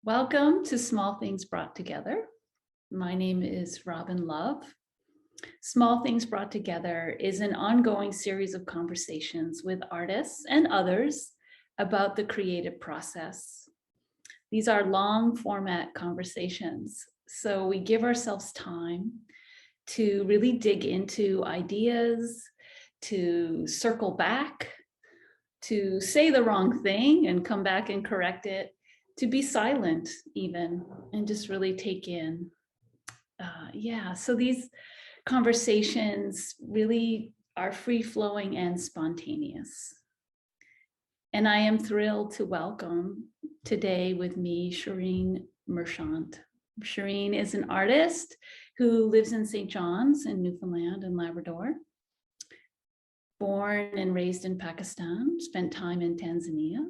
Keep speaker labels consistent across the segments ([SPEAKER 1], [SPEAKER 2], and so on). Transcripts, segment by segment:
[SPEAKER 1] Welcome to Small Things Brought Together. My name is Robin Love. Small Things Brought Together is an ongoing series of conversations with artists and others about the creative process. These are long format conversations, so we give ourselves time to really dig into ideas, to circle back, to say the wrong thing and come back and correct it, to be silent even, and just really take in. So these conversations really are free flowing and spontaneous. And I am thrilled to welcome today with me, Shireen Merchant. Shireen is an artist who lives in St. John's in Newfoundland and Labrador. Born and raised in Pakistan, spent time in Tanzania,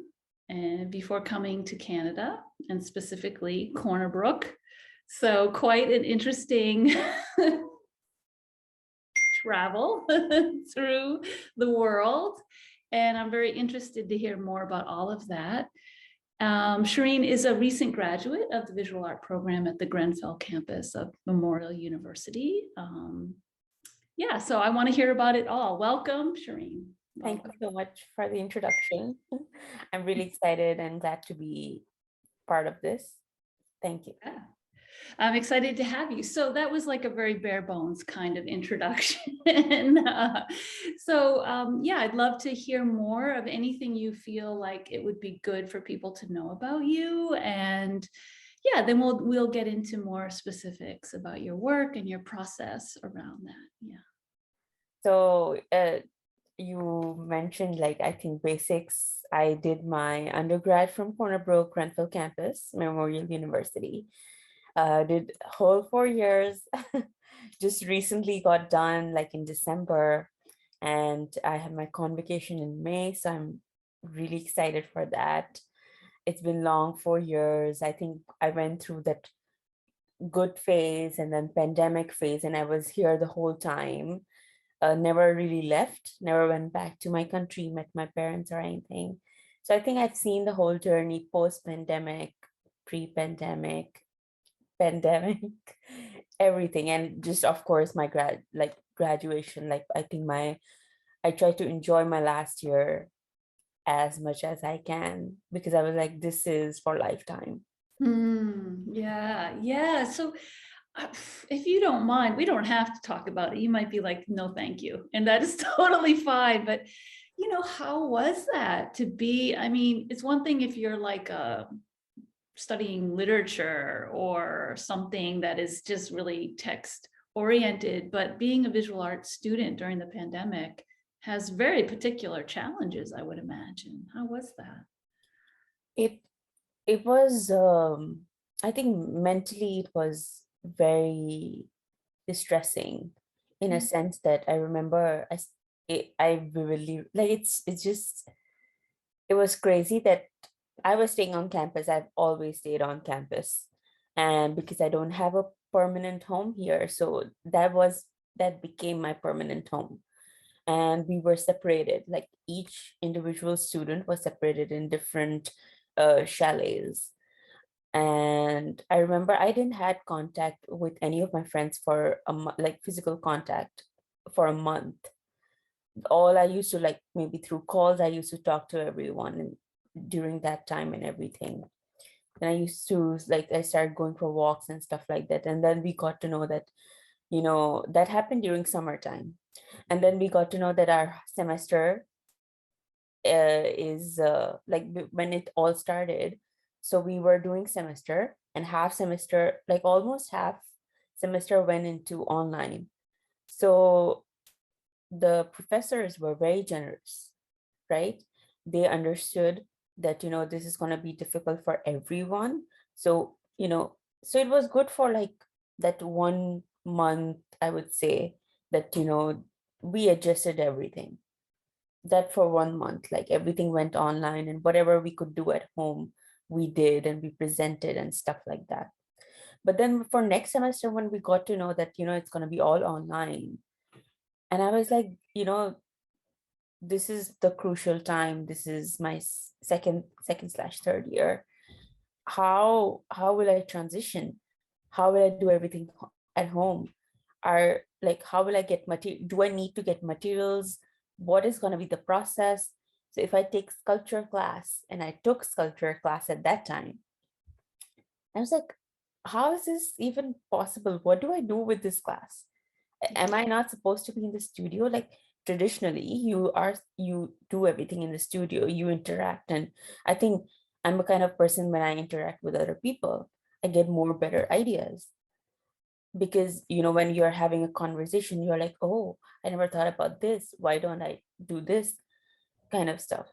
[SPEAKER 1] and before coming to Canada, and specifically Corner Brook. So quite an interesting travel through the world. And I'm very interested to hear more about all of that. Shireen is a recent graduate of the visual art program at the Grenfell campus of Memorial University. So I want to hear about it all. Welcome, Shireen.
[SPEAKER 2] Thank you so much for the introduction. I'm really excited and glad to be part of this. Thank you.
[SPEAKER 1] Yeah. I'm excited to have you. So that was like a very bare bones kind of introduction. I'd love to hear more of anything you feel like it would be good for people to know about you. And then we'll get into more specifics about your work and your process around that. Yeah.
[SPEAKER 2] So you mentioned I think basics. I did my undergrad from Corner Brook, Grenfell campus, Memorial University. Did whole 4 years. Just recently got done in December, and I have my convocation in May, so I'm really excited for that. It's been long 4 years. I think I went through that good phase and then pandemic phase, and I was here the whole time. Never really left, never went back to my country, met my parents or anything. So I think I've seen the whole journey, post-pandemic, pre-pandemic, pandemic, everything. And just of course my graduation, I think I tried to enjoy my last year as much as I can, because I was like, this is for lifetime.
[SPEAKER 1] So if you don't mind, we don't have to talk about it. You might be like, no, thank you. And that is totally fine. But, how was that to be? I mean, it's one thing if you're studying literature or something that is just really text oriented, but being a visual arts student during the pandemic has very particular challenges, I would imagine. How was that?
[SPEAKER 2] It was, I think mentally it was very distressing, in a sense that I remember I vividly, it was crazy that I was staying on campus. I've always stayed on campus, and because I don't have a permanent home here, so that became my permanent home. And we were separated, each individual student was separated in different chalets. And I remember I didn't had contact with any of my friends for physical contact for a month. All I used to maybe through calls, I used to talk to everyone during that time and everything. And I used to I started going for walks and stuff like that. And then we got to know that, that happened during summertime. And then we got to know that our semester is when it all started. So we were doing semester, and half semester, almost half semester went into online. So the professors were very generous, right? They understood that, this is going to be difficult for everyone. So, so it was good for that 1 month, I would say, that, we adjusted everything. That for 1 month, everything went online, and whatever we could do at home, we did, and we presented and stuff like that. But then for next semester, when we got to know that, it's going to be all online, and I was like, this is the crucial time. This is my second/third year. how will I transition? How will I do everything at home? Are like, how will I get material? Do I need to get materials? What is going to be the process? So if I take sculpture class, and I took sculpture class at that time, I was like, how is this even possible? What do I do with this class? Am I not supposed to be in the studio? Like traditionally, you do everything in the studio, you interact. And I think I'm a kind of person, when I interact with other people, I get more better ideas. Because when you're having a conversation, you're like, oh, I never thought about this. Why don't I do this kind of stuff?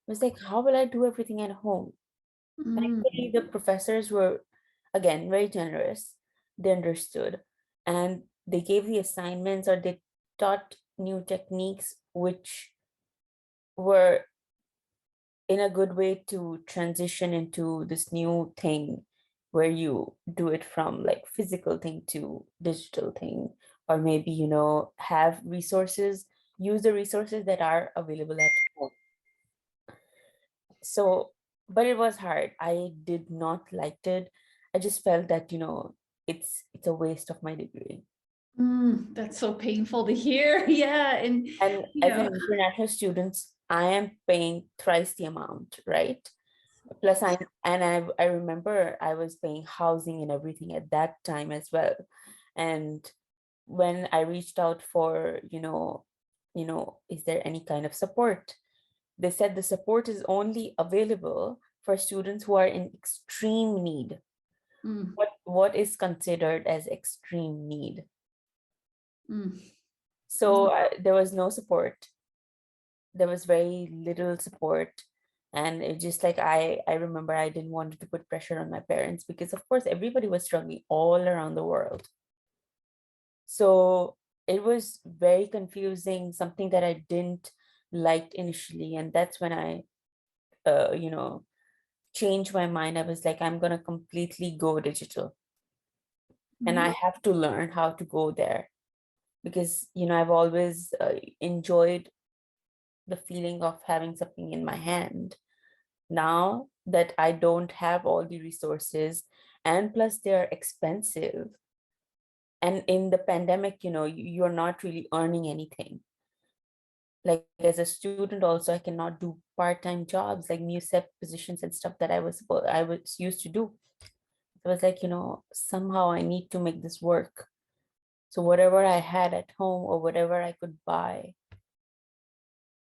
[SPEAKER 2] I was like, how will I do everything at home?
[SPEAKER 1] Mm,
[SPEAKER 2] Thankfully, the professors were, again, very generous. They understood, and they gave the assignments, or they taught new techniques, which were in a good way to transition into this new thing, where you do it from like physical thing to digital thing, or maybe, have resources, use the resources that are available at home. So, but it was hard. I did not like it. I just felt that, it's a waste of my degree.
[SPEAKER 1] that's so painful to hear. Yeah. And,
[SPEAKER 2] And
[SPEAKER 1] you
[SPEAKER 2] as
[SPEAKER 1] know,
[SPEAKER 2] an international student, I am paying thrice the amount, right? Plus, I remember I was paying housing and everything at that time as well. And when I reached out for, is there any kind of support? They said the support is only available for students who are in extreme need.
[SPEAKER 1] mm,
[SPEAKER 2] What is considered as extreme need?
[SPEAKER 1] mm,
[SPEAKER 2] So there was no support. There was very little support. And it just like, I remember I didn't want to put pressure on my parents, because of course everybody was struggling all around the world. So it was very confusing, something that I didn't like initially. And that's when I uh, you know changed my mind. I was like, I'm gonna completely go digital, and I
[SPEAKER 1] mm,
[SPEAKER 2] have to learn how to go there, because I've always enjoyed the feeling of having something in my hand. Now that I don't have all the resources, and plus they're expensive, and in the pandemic, you're not really earning anything. Like as a student also, I cannot do part-time jobs like MUSEP positions and stuff that I was used to do. I was like, somehow I need to make this work. So whatever I had at home, or whatever I could buy,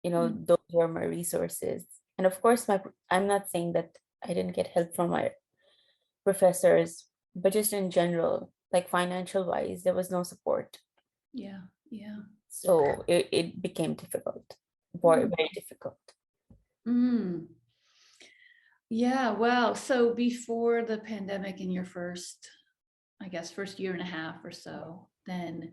[SPEAKER 1] mm.
[SPEAKER 2] those were my resources. And of course, I'm not saying that I didn't get help from my professors, but just in general, like financial wise, there was no support.
[SPEAKER 1] Yeah. Yeah.
[SPEAKER 2] So it became difficult, very,
[SPEAKER 1] Mm,
[SPEAKER 2] very difficult.
[SPEAKER 1] mm. Yeah. Wow. So before the pandemic, in your first, I guess, first year and a half or so, then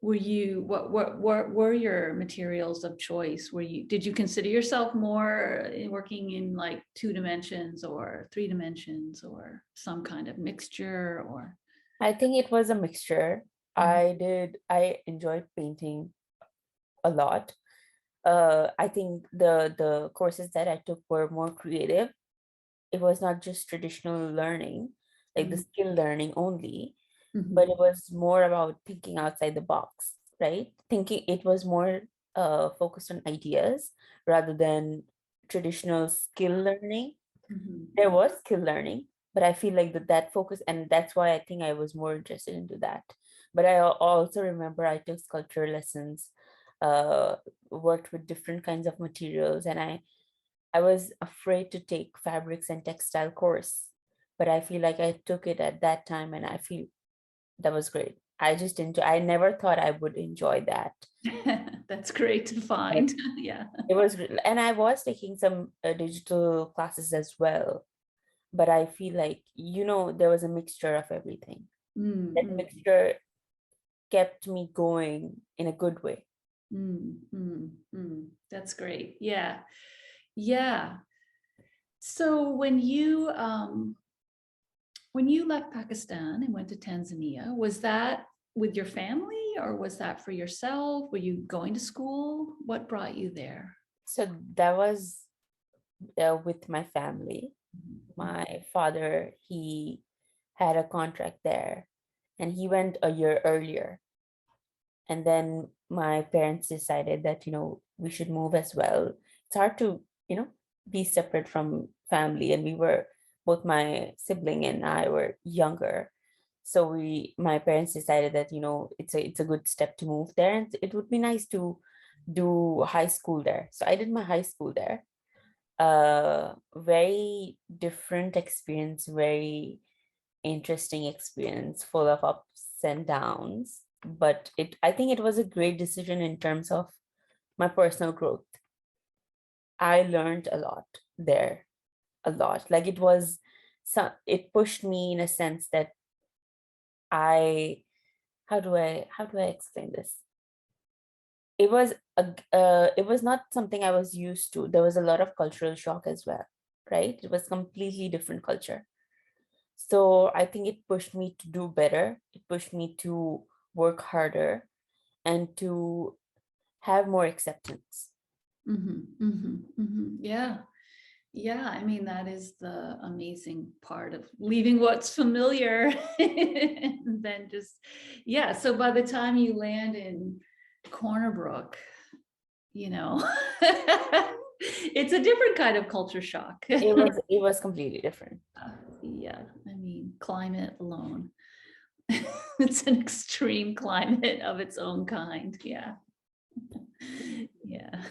[SPEAKER 1] were you, what were your materials of choice? Did you consider yourself more working in like 2 dimensions or 3 dimensions, or some kind of mixture, or?
[SPEAKER 2] I think it was a mixture.
[SPEAKER 1] Mhm.
[SPEAKER 2] I enjoyed painting a lot. I think the courses that I took were more creative. It was not just traditional learning, like the
[SPEAKER 1] Mm,
[SPEAKER 2] skill learning only, but
[SPEAKER 1] mhm,
[SPEAKER 2] it was more about thinking outside the box, right? Thinking, it was more focused on ideas rather than traditional skill learning.
[SPEAKER 1] mhm.
[SPEAKER 2] There was skill learning, but I feel like that focus, and that's why I think I was more interested into that. But I also remember I took sculpture lessons, uh, worked with different kinds of materials, and I was afraid to take fabrics and textile course, but I feel like I took it at that time, and I feel that was great. I just enjoy. I never thought I would enjoy that.
[SPEAKER 1] That's great to
[SPEAKER 2] But
[SPEAKER 1] find. Yeah.
[SPEAKER 2] it was, and I was taking some digital classes as well. But I feel like, there was a mixture of everything.
[SPEAKER 1] Mm,
[SPEAKER 2] That
[SPEAKER 1] mm,
[SPEAKER 2] mixture kept me going in a good way.
[SPEAKER 1] mm, mm, mm. That's great. Yeah. Yeah. So when you left Pakistan and went to Tanzania, was that with your family, or was that for yourself? Were you going to school? What brought you there?
[SPEAKER 2] So that was with my family. My father, he had a contract there and he went a year earlier. And then my parents decided that, we should move as well. It's hard to, be separate from family. And both my sibling and I were younger. So my parents decided that, it's a good step to move there. And it would be nice to do high school there. So I did my high school there. Very different experience, very interesting experience, full of ups and downs. But I think it was a great decision in terms of my personal growth. I learned a lot there, a lot. Like it pushed me in a sense that I, how do I explain this? It was not something I was used to. There was a lot of cultural shock as well, right? It was completely different culture. So I think it pushed me to do better. It pushed me to work harder and to have more acceptance.
[SPEAKER 1] Yeah. Yeah, I mean, that is the amazing part of leaving what's familiar and then just, yeah. So by the time you land in Corner Brook, you know, it's a different kind of culture shock.
[SPEAKER 2] It was completely different.
[SPEAKER 1] Yeah, I mean, climate alone. It's an extreme climate of its own kind. Yeah. Yeah.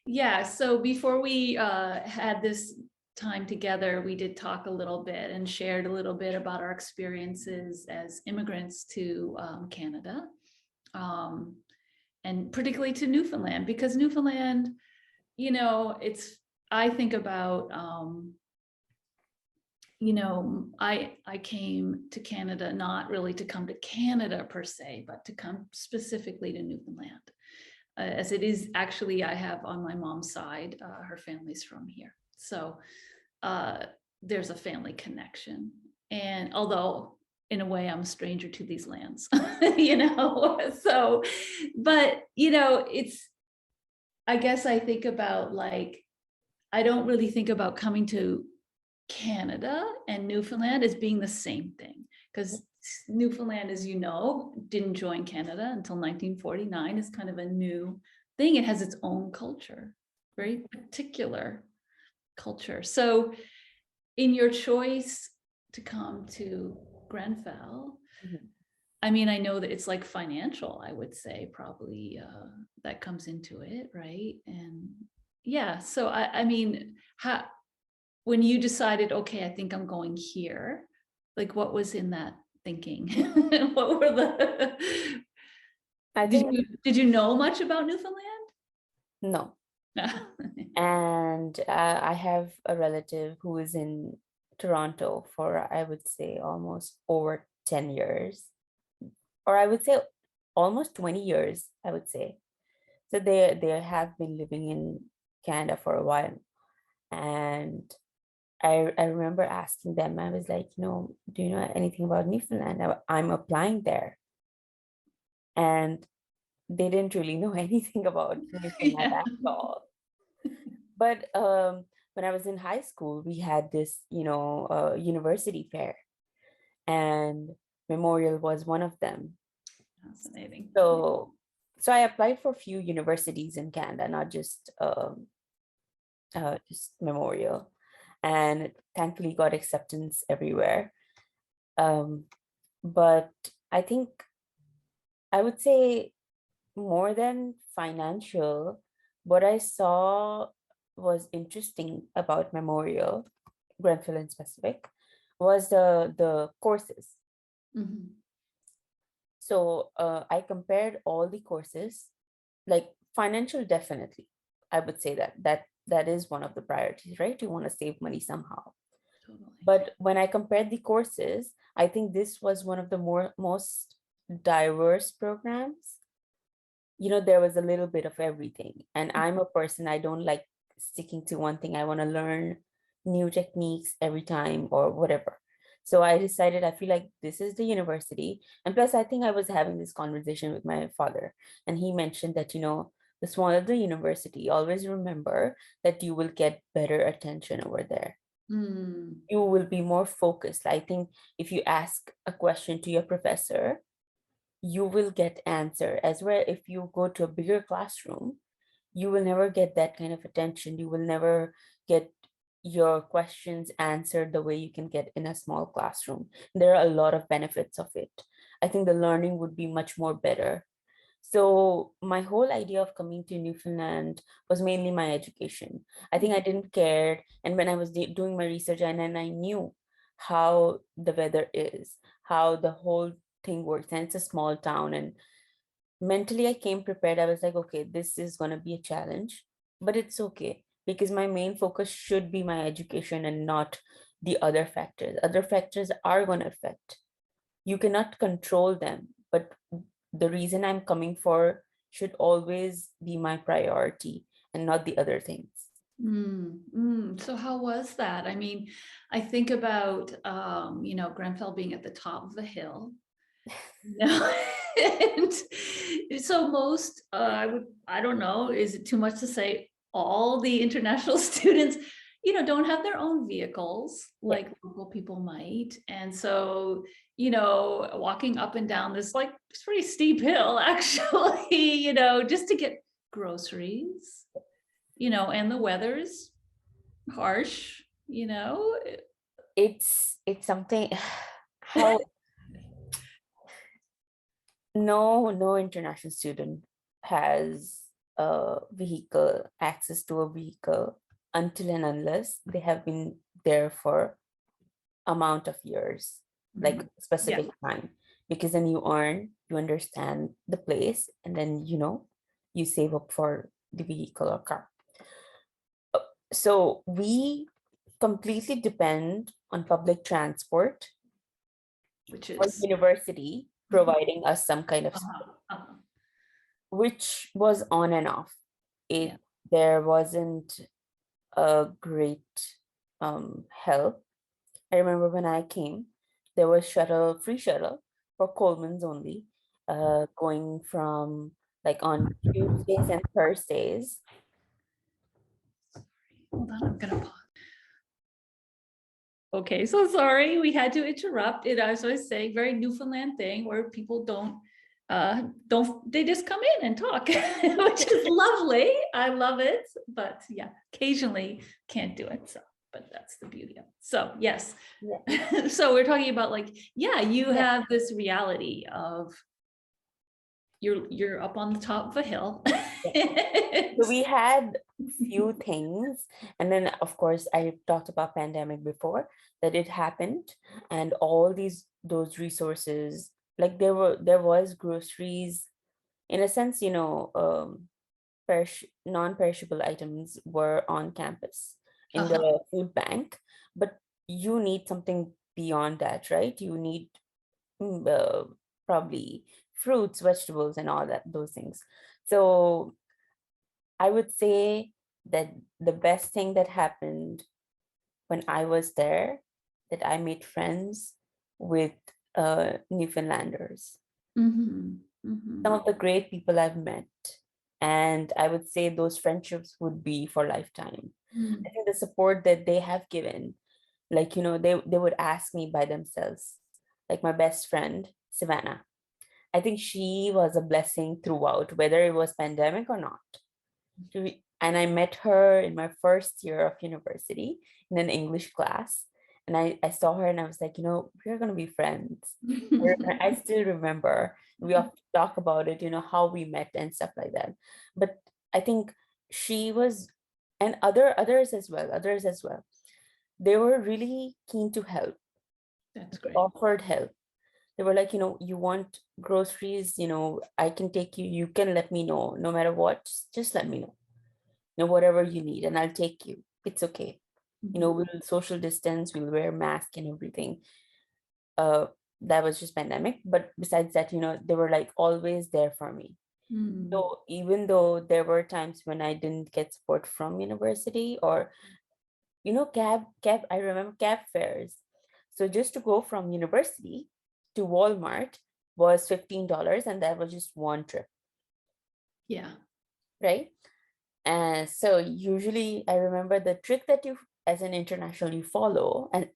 [SPEAKER 1] Yeah. So before we had this time together, we did talk a little bit and shared a little bit about our experiences as immigrants to Canada, um, and particularly to Newfoundland, because Newfoundland, I think about, I came to Canada not really to come to Canada per se, but to come specifically to Newfoundland. As it is actually, I have on my mom's side, her family's from here. So there's a family connection. And although in a way I'm a stranger to these lands, so, but, I guess I think about I don't really think about coming to Canada and Newfoundland as being the same thing, because Newfoundland, as you know, didn't join Canada until 1949. It's kind of a new thing. It has its own culture, very particular culture. So in your choice to come to Grenfell, I mean, I know that it's like financial, I would say, probably that comes into it, right? And yeah, so I mean, when you decided, okay, I think I'm going here, like what was in that thinking? What were the
[SPEAKER 2] I think
[SPEAKER 1] did you know much about Newfoundland?
[SPEAKER 2] no. And I have a relative who is in Toronto for, I would say, almost over 10 years, or I would say almost 20 years, I would say. So they have been living in Canada for a while. And I remember asking them, I was like, do you know anything about Newfoundland? I'm applying there. And they didn't really know anything about Newfoundland
[SPEAKER 1] Yeah.
[SPEAKER 2] at all. But when I was in high school, we had this, university fair, and Memorial was one of them.
[SPEAKER 1] Fascinating.
[SPEAKER 2] So I applied for a few universities in Canada, not just Memorial, and thankfully got acceptance everywhere. But I think I would say more than financial, what I saw was interesting about Memorial, Grenfell in specific, was the courses. So I compared all the courses, like financial, definitely. I would say that is one of the priorities, right? You want to save money somehow.
[SPEAKER 1] Totally.
[SPEAKER 2] But when I compared the courses, I think this was one of the most diverse programs. There was a little bit of everything. And I'm a person, I don't like sticking to one thing. I want to learn new techniques every time or whatever. So I decided, I feel like this is the university. And plus, I think I was having this conversation with my father, and he mentioned that, the smaller the university, always remember that you will get better attention over there.
[SPEAKER 1] Mm.
[SPEAKER 2] You will be more focused. I think if you ask a question to your professor, you will get answer. As well, if you go to a bigger classroom, you will never get that kind of attention. You will never get your questions answered the way you can get in a small classroom. There are a lot of benefits of it. I think the learning would be much more better. So my whole idea of coming to Newfoundland was mainly my education. I think I didn't care. And when I was doing my research, and then I knew how the weather is, how the whole thing works, and it's a small town. And mentally, I came prepared. I was like, okay, this is going to be a challenge, but it's okay because my main focus should be my education and not the other factors. Other factors are going to affect. You cannot control them, but the reason I'm coming for should always be my priority and not the other things.
[SPEAKER 1] So how was that? I mean, I think about, Grenfell being at the top of a hill. No. And so most, I don't know, is it too much to say all the international students, don't have their own vehicles like local people might. And so, walking up and down this like it's pretty steep hill, actually, just to get groceries, and the weather's harsh,
[SPEAKER 2] It's something how no international student has a vehicle, access to a vehicle until and unless they have been there for amount of years, like
[SPEAKER 1] Mhm.
[SPEAKER 2] specific time, because then you earn, you understand the place, and then you save up for the vehicle or car. So we completely depend on public transport
[SPEAKER 1] Which
[SPEAKER 2] for
[SPEAKER 1] is
[SPEAKER 2] university providing us some kind of
[SPEAKER 1] uh-huh, uh-huh,
[SPEAKER 2] which was on and off.
[SPEAKER 1] yeah.
[SPEAKER 2] It There wasn't a great help. I remember when I came, there was free shuttle for Coleman's only, going from like on Tuesdays and Thursdays.
[SPEAKER 1] Hold on, I'm gonna pause. Okay, so sorry, we had to interrupt it. As I was saying, very Newfoundland thing where people don't they just come in and talk, which is lovely. I love it, but yeah, occasionally can't do it. So, but that's the beauty of it. So yes.
[SPEAKER 2] Yeah.
[SPEAKER 1] So we're talking about like, yeah, you
[SPEAKER 2] Yeah.
[SPEAKER 1] have this reality of you're up on the top of a hill.
[SPEAKER 2] So we had few things, and then of course I talked about pandemic before that it happened, and all those resources, like there was groceries in a sense, non-perishable items were on campus in
[SPEAKER 1] Uh-huh.
[SPEAKER 2] the food bank, but you need something beyond that, right? You need mm, uh, probably fruits, vegetables, and all those things. So I would say that the best thing that happened when I was there, that I made friends with Newfoundlanders,
[SPEAKER 1] Mhm,
[SPEAKER 2] some
[SPEAKER 1] mhm.
[SPEAKER 2] of the great people I've met. And I would say those friendships would be for lifetime. I
[SPEAKER 1] Mm.
[SPEAKER 2] think the support that they have given, like, they would ask me by themselves, like my best friend, Savannah. I think she was a blessing throughout, whether it was pandemic or not. And I met her in my first year of university in an English class. And I saw her and I was like, we're going to be friends. I still remember we often talk about it, how we met and stuff like that. But I think she was, and others as well. They were really keen to help.
[SPEAKER 1] That's
[SPEAKER 2] They
[SPEAKER 1] great.
[SPEAKER 2] offered help. They were like, you want groceries, I can take you, you can let me know, no matter what, just let me know. Whatever you need, and I'll take you. It's okay.
[SPEAKER 1] Mhm.
[SPEAKER 2] We'll social distance, we'll wear mask and everything. Uh, that was just pandemic. But besides that, they were like always there for me.
[SPEAKER 1] Mm.
[SPEAKER 2] So even though there were times when I didn't get support from university or, I remember cab fares. So just to go from university to Walmart was $15, and that was just one trip,
[SPEAKER 1] Yeah.
[SPEAKER 2] right? And so usually I remember the trick that as an an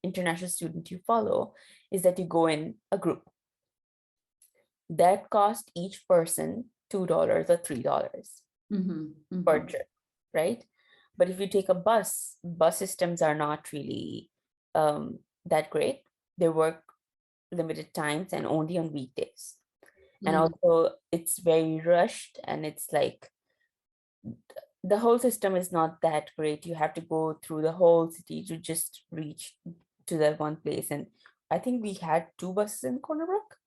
[SPEAKER 2] international student you follow, is that you go in a group. That cost each person $2 or $3 per trip, right? But if you take a bus systems are not really that great. They work limited times and only on weekdays. And also it's very rushed, and it's like the whole system is not that great. You have to go through the whole city to just reach to that one place. And I think we had 2 buses in Corner Brook.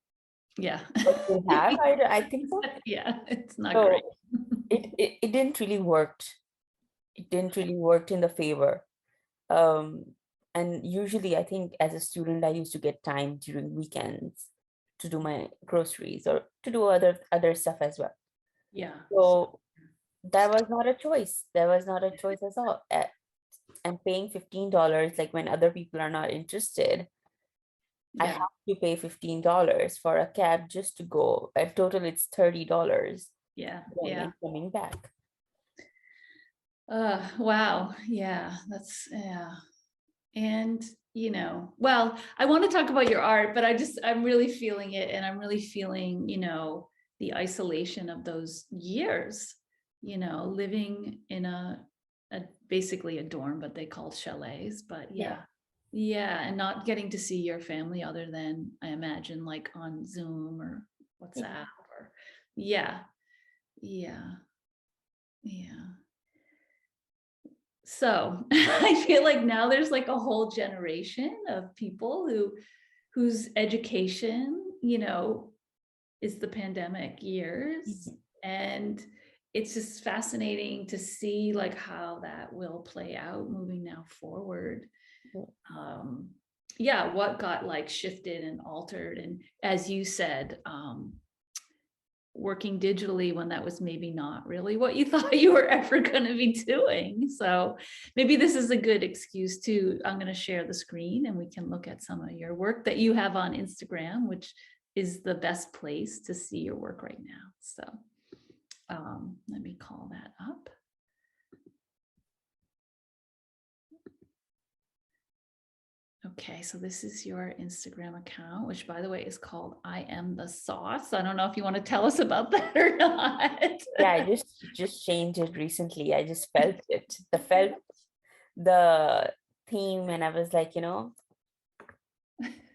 [SPEAKER 1] Yeah.
[SPEAKER 2] But we have, I think so.
[SPEAKER 1] Yeah, it's not
[SPEAKER 2] So
[SPEAKER 1] great.
[SPEAKER 2] it didn't really worked. It didn't really work in the favor. And usually I think as a student, I used to get time during weekends to do my groceries or to do other stuff as well.
[SPEAKER 1] Yeah.
[SPEAKER 2] So that was not a choice. That was not a choice at all. And paying $15, like when other people are not interested, I
[SPEAKER 1] Yeah.
[SPEAKER 2] have to pay $15 for a cab just to go. At total, it's $30
[SPEAKER 1] Yeah.
[SPEAKER 2] going
[SPEAKER 1] Yeah.
[SPEAKER 2] and coming back.
[SPEAKER 1] Wow. Yeah. Yeah. And, well, I want to talk about your art, but I'm really feeling it. And I'm really feeling, the isolation of those years, living in basically a dorm, but they call chalets, but yeah. Yeah. And not getting to see your family other than, I imagine, like on Zoom or WhatsApp or, yeah. Yeah. Yeah. So I feel like now there's like a whole generation of people whose education, is the pandemic years. And it's just fascinating to see like how that will play out moving now forward. Yeah, what got like shifted and altered. And as you said, working digitally when that was maybe not really what you thought you were ever going to be doing. So maybe this is a good excuse to, I'm going to share the screen and we can look at some of your work that you have on Instagram, which is the best place to see your work right now. So let me call that up. Okay, so this is your Instagram account, which by the way is called I Am the Sauce. I don't know if you want to tell us about that or not.
[SPEAKER 2] Yeah, I just changed it recently. I just felt it. The theme, and I was like,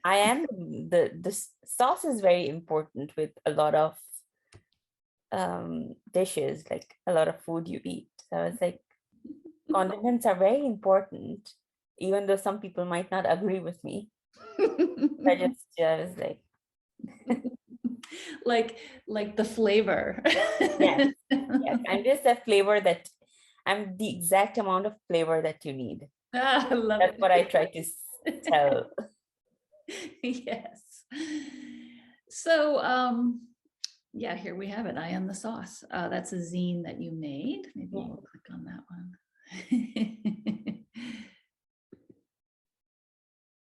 [SPEAKER 2] I am the sauce is very important with a lot of dishes, like a lot of food you eat. So I was like, condiments are very important, even though some people might not agree with me. I was
[SPEAKER 1] like the flavor.
[SPEAKER 2] yes, yes. I'm just a flavor that I'm the exact amount of flavor that you need.
[SPEAKER 1] I love
[SPEAKER 2] That's
[SPEAKER 1] it.
[SPEAKER 2] what I try to tell.
[SPEAKER 1] Yes. So yeah, here we have it. I Am the Sauce. That's a zine that you made. Maybe you click on that one.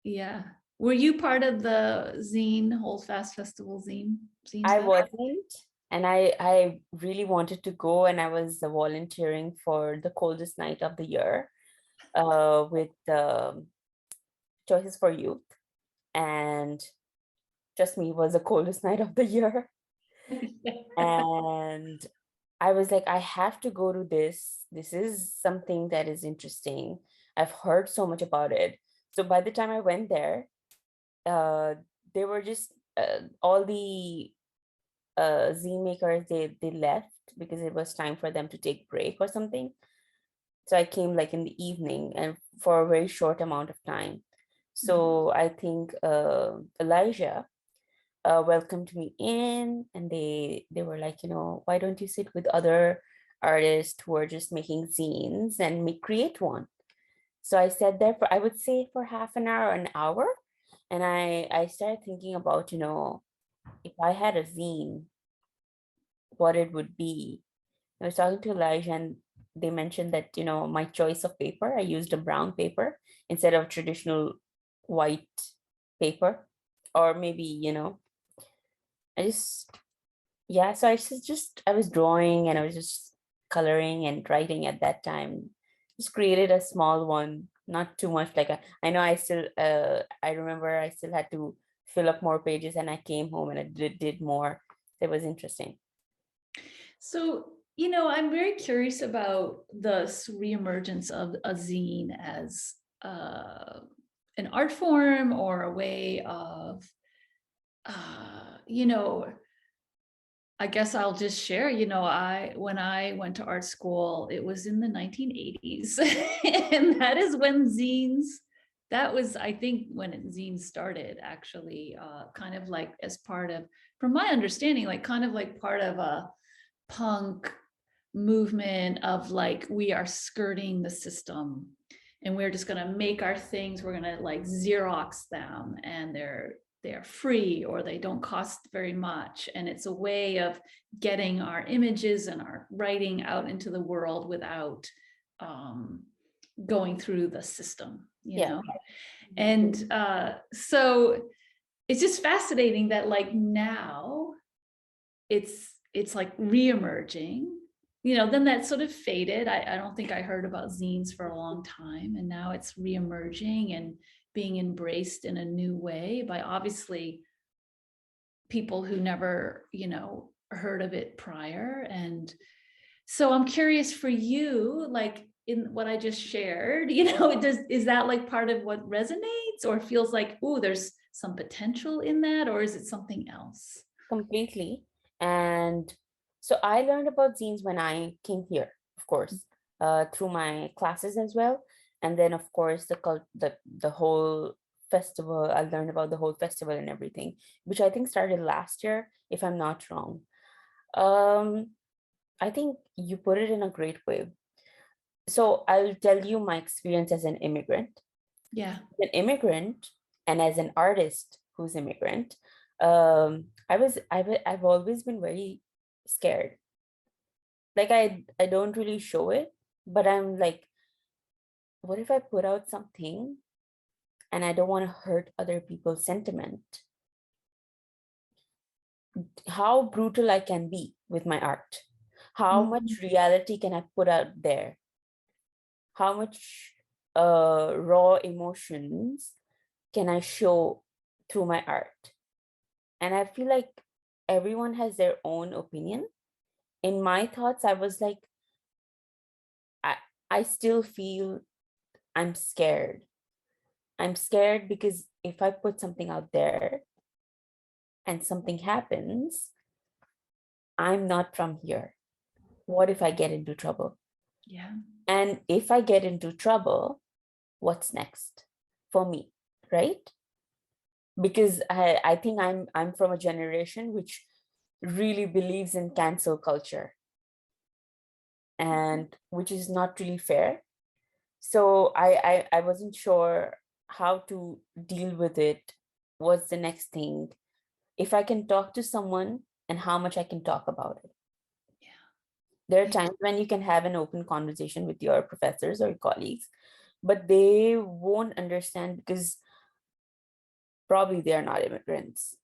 [SPEAKER 1] Yeah. Were you part of the zine Hold Fast Festival zine?
[SPEAKER 2] I wasn't, and I really wanted to go, and I was volunteering for the coldest night of the year with Choices for Youth, and trust me, it was the coldest night of the year. And I was like, I have to go to this. This is something that is interesting. I've heard so much about it. So by the time I went there, they were just all the zine makers, they left because it was time for them to take break or something. So I came like in the evening and for a very short amount of time. So I think Elijah welcomed me in, and they were like, why don't you sit with other artists who are just making zines and create one? So I sat there for, I would say, for half an hour, an hour, and I started thinking about, if I had a zine, what it would be. I was talking to Elijah, and they mentioned that, my choice of paper, I used a brown paper instead of traditional white paper, or maybe, I just, yeah, so I was drawing, and I was just coloring and writing at that time. Just created a small one, not too much. Like I know I still I remember I still had to fill up more pages, and I came home and I did more. It was interesting.
[SPEAKER 1] So, I'm very curious about the reemergence of a zine as an art form or a way of, you know, I guess I'll just share, when I went to art school, it was in the 1980s. And that is when zines, that was, I think, when zines started actually, kind of like as part of, from my understanding, like kind of like part of a punk movement of like, we are skirting the system and we're just going to make our things, we're going to like Xerox them, and they're free or they don't cost very much, and it's a way of getting our images and our writing out into the world without going through the system,
[SPEAKER 2] Yeah.
[SPEAKER 1] and so it's just fascinating that like now it's like reemerging. Then that sort of faded. I don't think I heard about zines for a long time, and now it's reemerging and being embraced in a new way by obviously people who never, heard of it prior. And so I'm curious for you, like in what I just shared, is that like part of what resonates or feels like, oh, there's some potential in that, or is it something else?
[SPEAKER 2] Completely. And so I learned about zines when I came here, of course, through my classes as well. And then, of course, the whole festival, I learned about the whole festival and everything, which I think started last year, if I'm not wrong. Um, I think you put it in a great way. So I'll tell you my experience as an immigrant.
[SPEAKER 1] Yeah.
[SPEAKER 2] An immigrant and as an artist who's immigrant, I've always been very scared. Like I don't really show it, but I'm like, what if I put out something and I don't want to hurt other people's sentiment? How brutal I can be with my art? How much reality can I put out there? How much raw emotions can I show through my art? And I feel like everyone has their own opinion. In my thoughts, I was like, I, I still feel I'm scared. I'm scared because if I put something out there and something happens, I'm not from here. What if I get into trouble?
[SPEAKER 1] Yeah.
[SPEAKER 2] And if I get into trouble, what's next for me, right? Because I think I'm from a generation which really believes in cancel culture, and which is not really fair. So I wasn't sure how to deal with it. What's the next thing? If I can talk to someone and how much I can talk about it.
[SPEAKER 1] Yeah.
[SPEAKER 2] There are times when you can have an open conversation with your professors or colleagues, but they won't understand because probably they are not immigrants,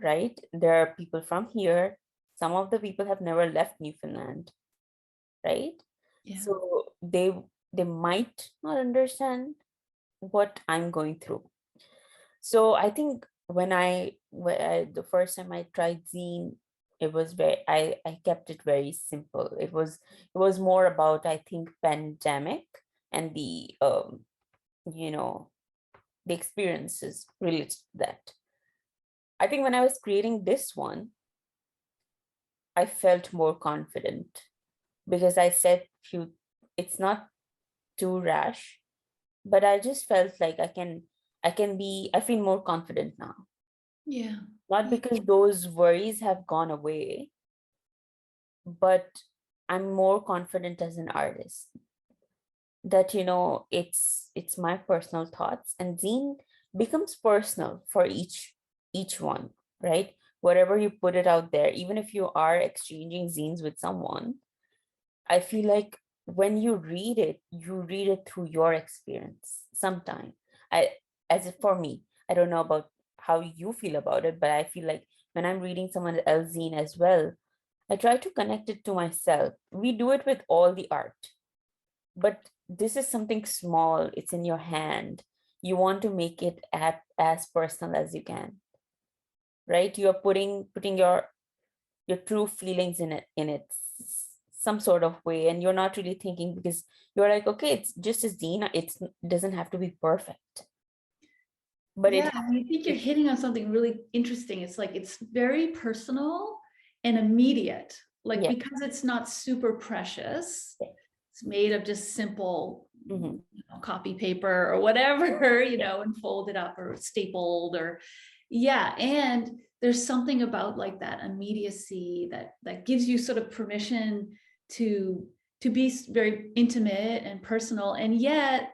[SPEAKER 2] right? There are people from here. Some of the people have never left Newfoundland, right?
[SPEAKER 1] Yeah.
[SPEAKER 2] So they might not understand what I'm going through. So I think the first time I tried zine, it was I kept it very simple. It was more about, I think, pandemic and you know the experiences related to that. I think when I was creating this one, I felt more confident because I said few, it's not too rash, but I just felt like I feel more confident now.
[SPEAKER 1] Yeah.
[SPEAKER 2] Not because those worries have gone away, but I'm more confident as an artist that it's my personal thoughts, and zine becomes personal for each one, right? Whatever you put it out there, even if you are exchanging zines with someone, I feel like when you read it through your experience sometime. I as if for me, I don't know about how you feel about it, but I feel like when I'm reading someone else's zine as well, I try to connect it to myself. We do it with all the art, but this is something small, it's in your hand. You want to make it as personal as you can, right? You're putting your true feelings in it some sort of way, and you're not really thinking, because you're like, okay, it's just a zine, it doesn't have to be perfect, but
[SPEAKER 1] Yeah, I think you're
[SPEAKER 2] it
[SPEAKER 1] hitting on something really interesting. It's like it's very personal and immediate, like
[SPEAKER 2] yeah.
[SPEAKER 1] because it's not super precious.
[SPEAKER 2] Yeah.
[SPEAKER 1] It's made of just simple
[SPEAKER 2] Mhm.
[SPEAKER 1] copy paper or whatever,
[SPEAKER 2] Yeah.
[SPEAKER 1] and folded up or stapled or yeah. And there's something about like that immediacy that gives you sort of permission to be very intimate and personal, and yet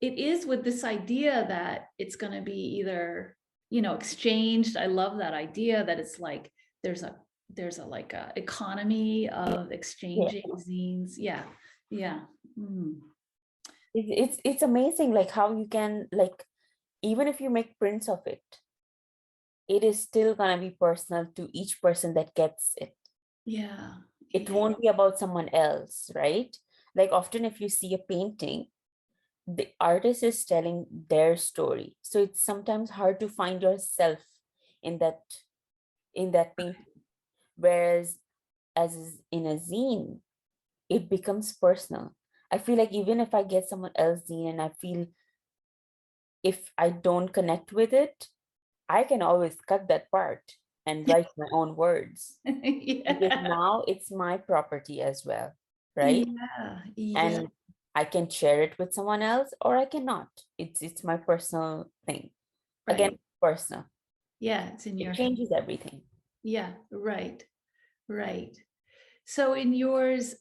[SPEAKER 1] it is with this idea that it's going to be either exchanged. I love that idea that it's like there's a like a economy of
[SPEAKER 2] Yeah.
[SPEAKER 1] exchanging zines. Yeah, yeah. Mm.
[SPEAKER 2] It's amazing, like how you can, like, even if you make prints of it, it is still gonna be personal to each person that gets it.
[SPEAKER 1] Yeah,
[SPEAKER 2] It
[SPEAKER 1] yeah,
[SPEAKER 2] won't be about someone else, right? Like often if you see a painting, the artist is telling their story. So it's sometimes hard to find yourself in that painting. Whereas in a zine, it becomes personal. I feel like even if I get someone else zine and I feel if I don't connect with it, I can always cut that part and write my own words, because
[SPEAKER 1] yeah,
[SPEAKER 2] now it's my property as well, right?
[SPEAKER 1] yeah, yeah.
[SPEAKER 2] And I can share it with someone else or I cannot. It's my personal thing. Again,
[SPEAKER 1] Right.
[SPEAKER 2] personal.
[SPEAKER 1] Yeah, it's in
[SPEAKER 2] It
[SPEAKER 1] your head.
[SPEAKER 2] changes everything.
[SPEAKER 1] Yeah, right, right. So in yours,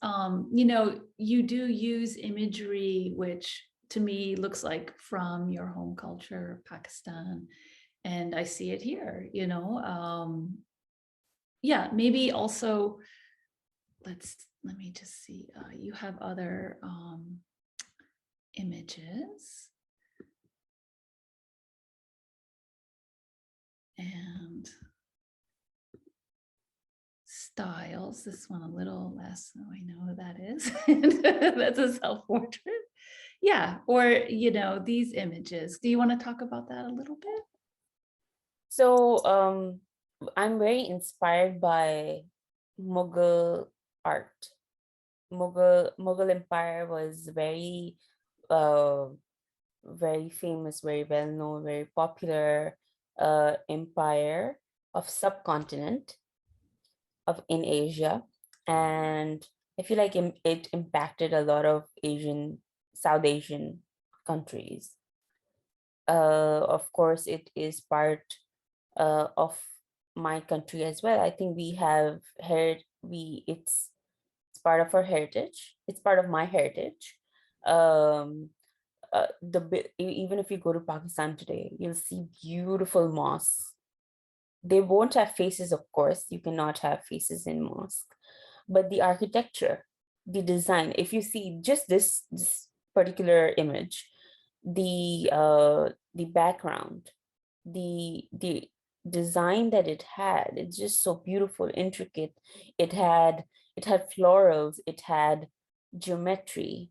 [SPEAKER 1] you do use imagery, which to me looks like from your home culture, Pakistan, and I see it here, yeah, maybe also let me just see. You have other images and styles. This one a little less, so I know who that is. That's a self-portrait. Yeah, or these images. Do you want to talk about that a little bit?
[SPEAKER 2] So I'm very inspired by Mughal art. Mughal Empire was uh, very famous, very well known, very popular empire of subcontinent of in Asia, and I feel like it impacted a lot of South Asian countries. Of course, it is part of my country as well. I think we have heard it's part of our heritage. It's part of my heritage. Um, Even if you go to Pakistan today, you'll see beautiful mosques. They won't have faces, of course. You cannot have faces in mosque, but the architecture, the design. If you see just this particular image, the background, the design that it had, it's just so beautiful, intricate. It had florals, it had geometry,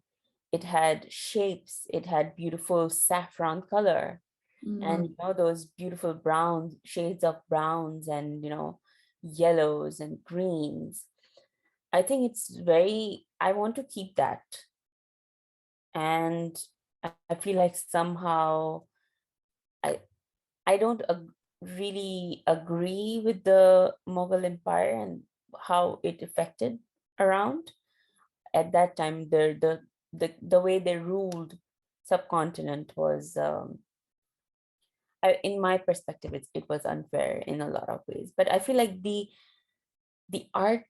[SPEAKER 2] it had shapes, it had beautiful saffron color, and
[SPEAKER 1] Mm.
[SPEAKER 2] those beautiful brown shades of browns and yellows and greens. I think I want to keep that, and I feel like somehow I I don't really agree with the Mughal Empire and how it affected around at that time. The way they ruled subcontinent was, in my perspective, it was unfair in a lot of ways. But I feel like the art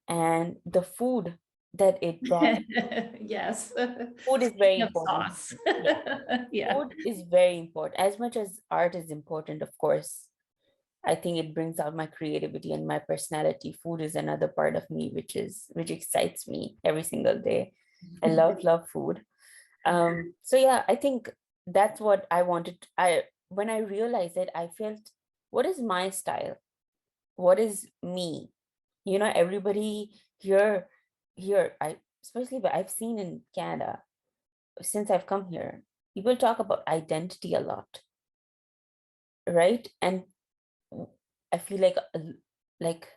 [SPEAKER 2] and the food that it brought,
[SPEAKER 1] Yes.
[SPEAKER 2] food is very
[SPEAKER 1] Speaking of
[SPEAKER 2] important.
[SPEAKER 1] sauce.
[SPEAKER 2] Yeah,
[SPEAKER 1] Yeah.
[SPEAKER 2] food is very important. As much as art is important, of course, I think it brings out my creativity and my personality. Food is another part of me which excites me every single day. I love food. So yeah, I think that's what I wanted. I When I realized it, I felt, what is my style? What is me? Everybody here, I especially but I've seen in Canada since I've come here, people talk about identity a lot, right? And I feel like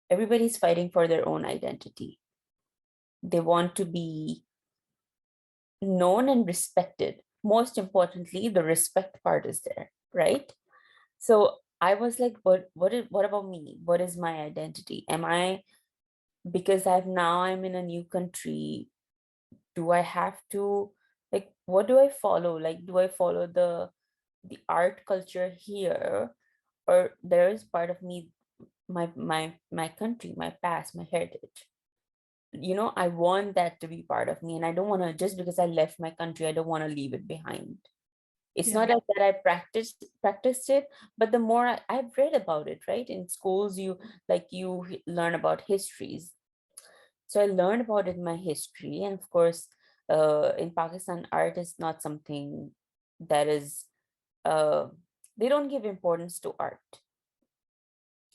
[SPEAKER 2] everybody's fighting for their own identity. They want to be known and respected. Most importantly, the respect part is there, right? So I was like, what about me? What is my identity? Am I, because I'm in a new country, do I have to, like, what do I follow? Like, do I follow the art culture here, or there is part of me, my country, my past, my heritage, I want that to be part of me, and I don't want to, just because I left my country, I don't want to leave it behind. It's
[SPEAKER 1] Yeah.
[SPEAKER 2] not like that I practiced it, but the more I've read about it, right? In schools, you learn about histories. So I learned about it in my history, and of course, in Pakistan, art is not something that is. Uh, they don't give importance to art.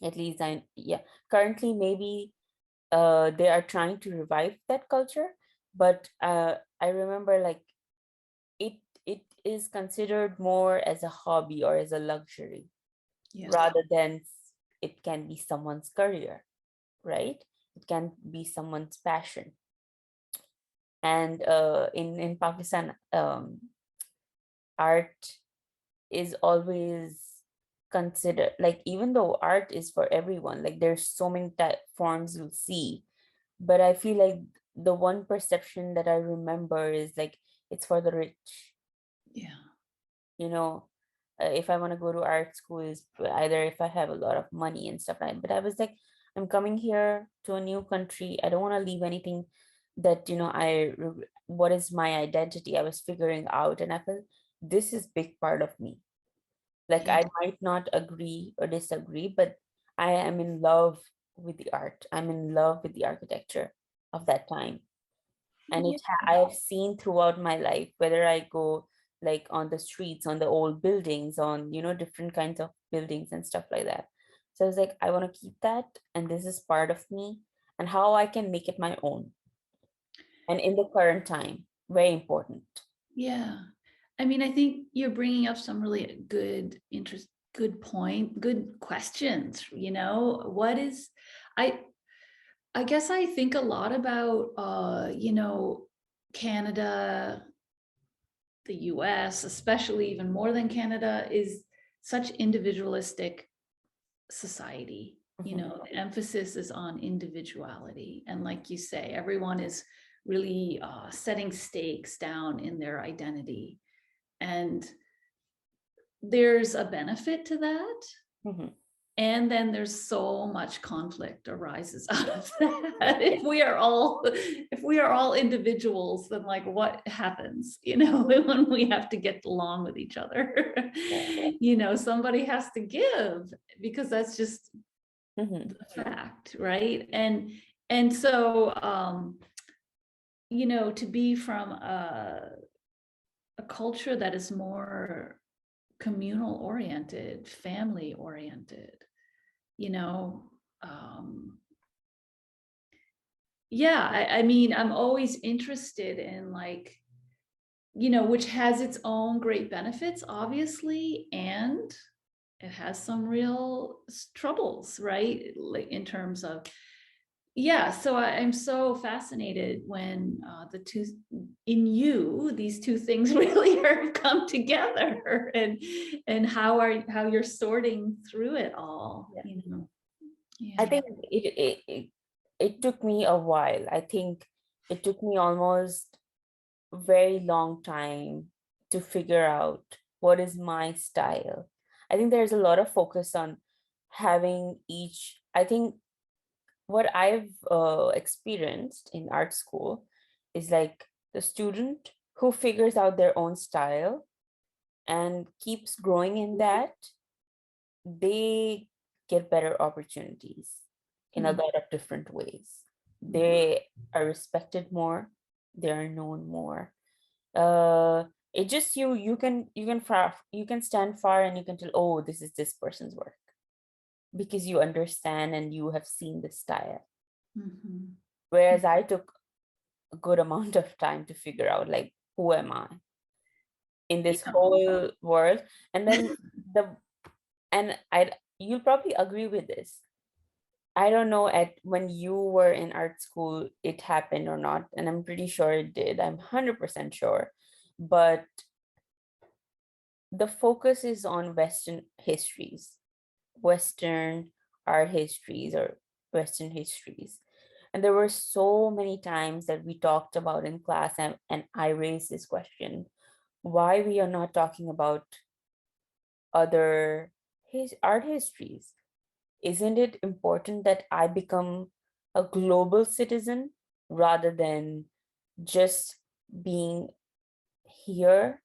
[SPEAKER 2] At least yeah. Currently, maybe they are trying to revive that culture, but I remember like it it is considered more as a hobby or as a luxury
[SPEAKER 1] Yeah.
[SPEAKER 2] rather than it can be someone's career, right? It can be someone's passion. And in Pakistan, art is always considered, like, even though art is for everyone, like there's so many forms you'll see, but I feel like the one perception that I remember is like it's for the rich.
[SPEAKER 1] Yeah.
[SPEAKER 2] you know if I want to go to art school is either if I have a lot of money and stuff like that. But I was like, I'm coming here to a new country, I don't want to leave anything that what is my identity, I was figuring out, and I felt this is big part of me. Like,
[SPEAKER 1] Yeah.
[SPEAKER 2] I might not agree or disagree, but I am in love with the art, I'm in love with the architecture of that time. And
[SPEAKER 1] Yeah.
[SPEAKER 2] I have seen throughout my life, whether I go like on the streets, on the old buildings, on different kinds of buildings and stuff like that. So I was like, I want to keep that, and this is part of me, and how I can make it my own, and in the current time, very important.
[SPEAKER 1] Yeah. I mean, I think you're bringing up some really good point, good questions. What is, I, I guess I think a lot about, Canada, the US, especially even more than Canada, is such individualistic society.
[SPEAKER 2] Mhm.
[SPEAKER 1] The emphasis is on individuality. And like you say, everyone is really setting stakes down in their identity. And there's a benefit to that.
[SPEAKER 2] Mhm.
[SPEAKER 1] And then there's so much conflict arises out of that. If we are all individuals, then like what happens, when we have to get along with each other? Somebody has to give, because that's just
[SPEAKER 2] Mhm.
[SPEAKER 1] the fact, right? And so to be from a culture that is more communal oriented, family oriented, you know um yeah, I mean, I'm always interested in, like, which has its own great benefits, obviously, and it has some real troubles, right? Like, in terms of, yeah. So I'm so fascinated when these two things really are come together, and how you're sorting through it all.
[SPEAKER 2] Yeah. I
[SPEAKER 1] Yeah.
[SPEAKER 2] think it took me a while. I think it took me almost a very long time to figure out what is my style. I think there's a lot of focus on having each. I think what I've experienced in art school is like the student who figures out their own style and keeps growing in that, they get better opportunities in a
[SPEAKER 1] Mm.
[SPEAKER 2] lot of different ways. They are respected more, they are known more. Uh, it just you can stand far and you can tell, oh, this is this person's work, because you understand and you have seen the style.
[SPEAKER 1] Mhm.
[SPEAKER 2] Whereas I took a good amount of time to figure out like, who am I in this
[SPEAKER 1] Yeah.
[SPEAKER 2] whole world? And then you'll probably agree with this. I don't know when you were in art school it happened or not, and I'm pretty sure it did. I'm 100% sure. But the focus is on Western histories, Western art histories or Western histories. And there were so many times that we talked about in class, and I raised this question, why we are not talking about other art histories. Isn't it important that I become a global citizen rather than just being here?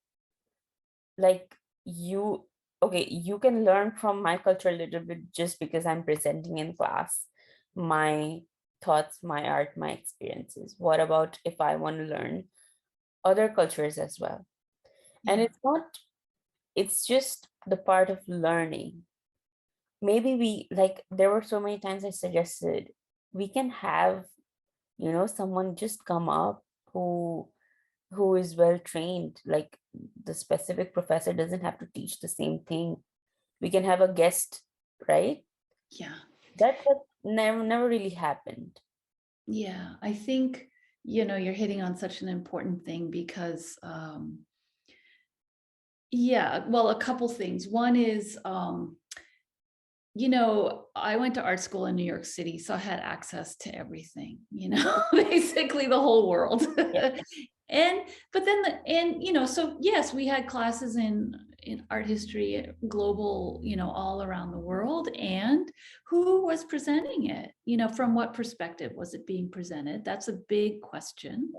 [SPEAKER 2] Like you, okay, you can learn from my culture a little bit just because I'm presenting in class my thoughts, my art, my experiences. What about if I want to learn other cultures as well? And
[SPEAKER 1] Yeah.
[SPEAKER 2] it's just the part of learning. Maybe there were so many times I suggested we can have, someone just come up who is well trained. Like the specific professor doesn't have to teach the same thing. We can have a guest, right?
[SPEAKER 1] Yeah.
[SPEAKER 2] That never really happened.
[SPEAKER 1] Yeah. I think, you're hitting on such an important thing because, yeah, well, a couple things. One is, I went to art school in New York City, so I had access to everything, basically the whole world.
[SPEAKER 2] Yeah.
[SPEAKER 1] And but then so yes, we had classes in art history, global, all around the world. And who was presenting it? From what perspective was it being presented? That's a big question.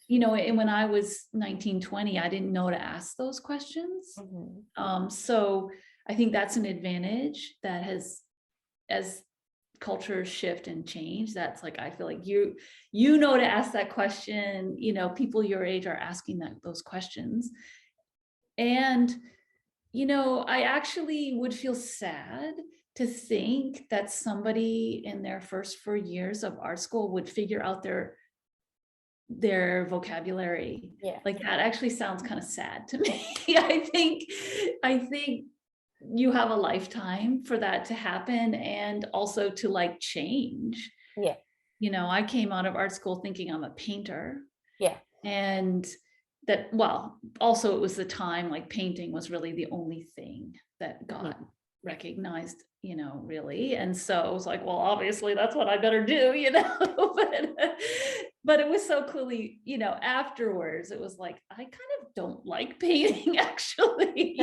[SPEAKER 1] And when I was 19, 20, I didn't know to ask those questions.
[SPEAKER 2] Mhm.
[SPEAKER 1] So I think that's an advantage that has, as cultures shift and change, that's like, I feel like to ask that question. People your age are asking those questions. And I actually would feel sad to think that somebody in their first 4 years of art school would figure out their vocabulary.
[SPEAKER 2] Yeah.
[SPEAKER 1] Like that actually sounds kind of sad to me. I think you have a lifetime for that to happen, and also to like change.
[SPEAKER 2] Yeah.
[SPEAKER 1] I came out of art school thinking I'm a painter,
[SPEAKER 2] Yeah.
[SPEAKER 1] and that, well, also it was the time like painting was really the only thing that got
[SPEAKER 2] Mhm.
[SPEAKER 1] recognized, really. And so it was like, well, obviously that's what I better do, but it was so clearly, afterwards it was like, I kind of don't like painting actually.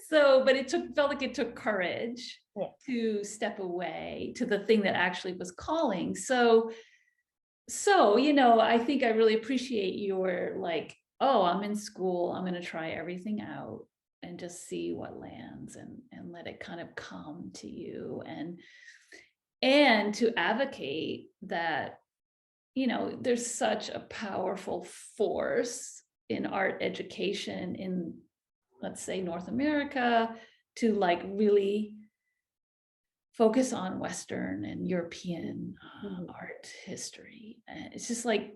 [SPEAKER 1] So, but felt like it took courage
[SPEAKER 2] Yeah.
[SPEAKER 1] to step away to the thing that actually was calling. So, I think I really appreciate your like, oh, I'm in school, I'm going to try everything out and just see what lands, and let it kind of come to you, and to advocate that, there's such a powerful force in art education in, let's say, North America, to like really focus on Western and European
[SPEAKER 2] Mhm.
[SPEAKER 1] art history. And it's like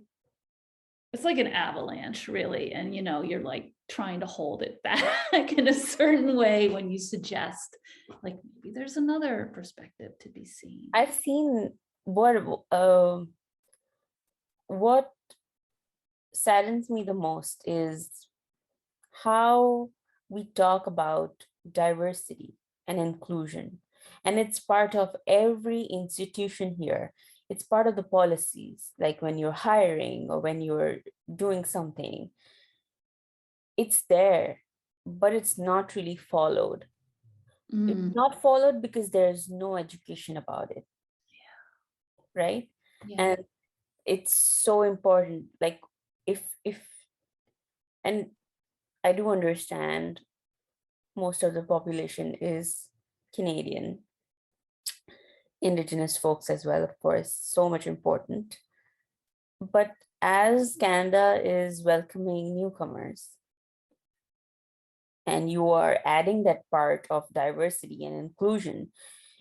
[SPEAKER 1] an avalanche, really. And you're like trying to hold it back in a certain way when you suggest like maybe there's another perspective to be seen.
[SPEAKER 2] I've seen what saddens me the most is how we talk about diversity and inclusion. And it's part of every institution here. It's part of the policies, like when you're hiring or when you're doing something, it's there, but it's not really followed. It's
[SPEAKER 1] Mm,
[SPEAKER 2] not followed because there's no education about it, right?
[SPEAKER 1] yeah.
[SPEAKER 2] And it's so important. Like if and I do understand most of the population is Canadian, Indigenous folks as well, of course, so much important. But as Canada is welcoming newcomers and you are adding that part of diversity and inclusion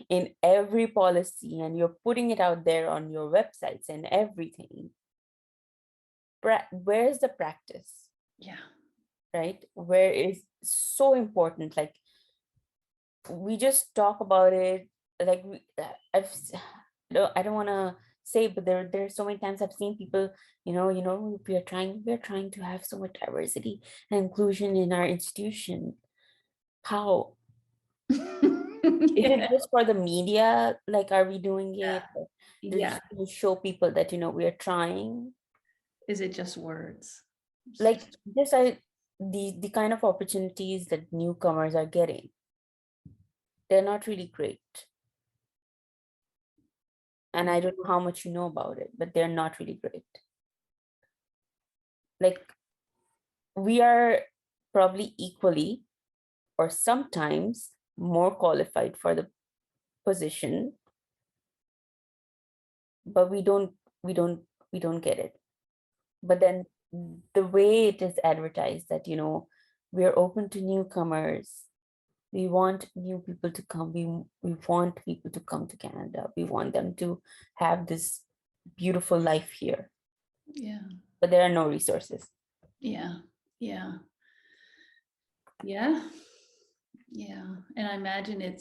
[SPEAKER 2] in every policy and you're putting it out there on your websites and everything, where's the practice,
[SPEAKER 1] Yeah.
[SPEAKER 2] right? Where is so important. Like we just talk about it. Like I don't want to say, but there's so many times I've seen people, we're trying to have so much diversity and inclusion in our institution. How? Is it
[SPEAKER 1] Yeah.
[SPEAKER 2] just for the media? Like, are we doing it
[SPEAKER 1] Yeah.
[SPEAKER 2] just to show people that, we are trying?
[SPEAKER 1] Is it just words? It's
[SPEAKER 2] Like,
[SPEAKER 1] just,
[SPEAKER 2] this are the kind of opportunities that newcomers are getting. They're not really great. And I don't know how much you know about it, but they're not really great. Like, we are probably equally or sometimes more qualified for the position, but we don't get it. But then the way it is advertised that, we're open to newcomers, we want new people to come, we want people to come to Canada, we want them to have this beautiful life here,
[SPEAKER 1] yeah.
[SPEAKER 2] but there are no resources.
[SPEAKER 1] Yeah. Yeah. Yeah. Yeah. And I imagine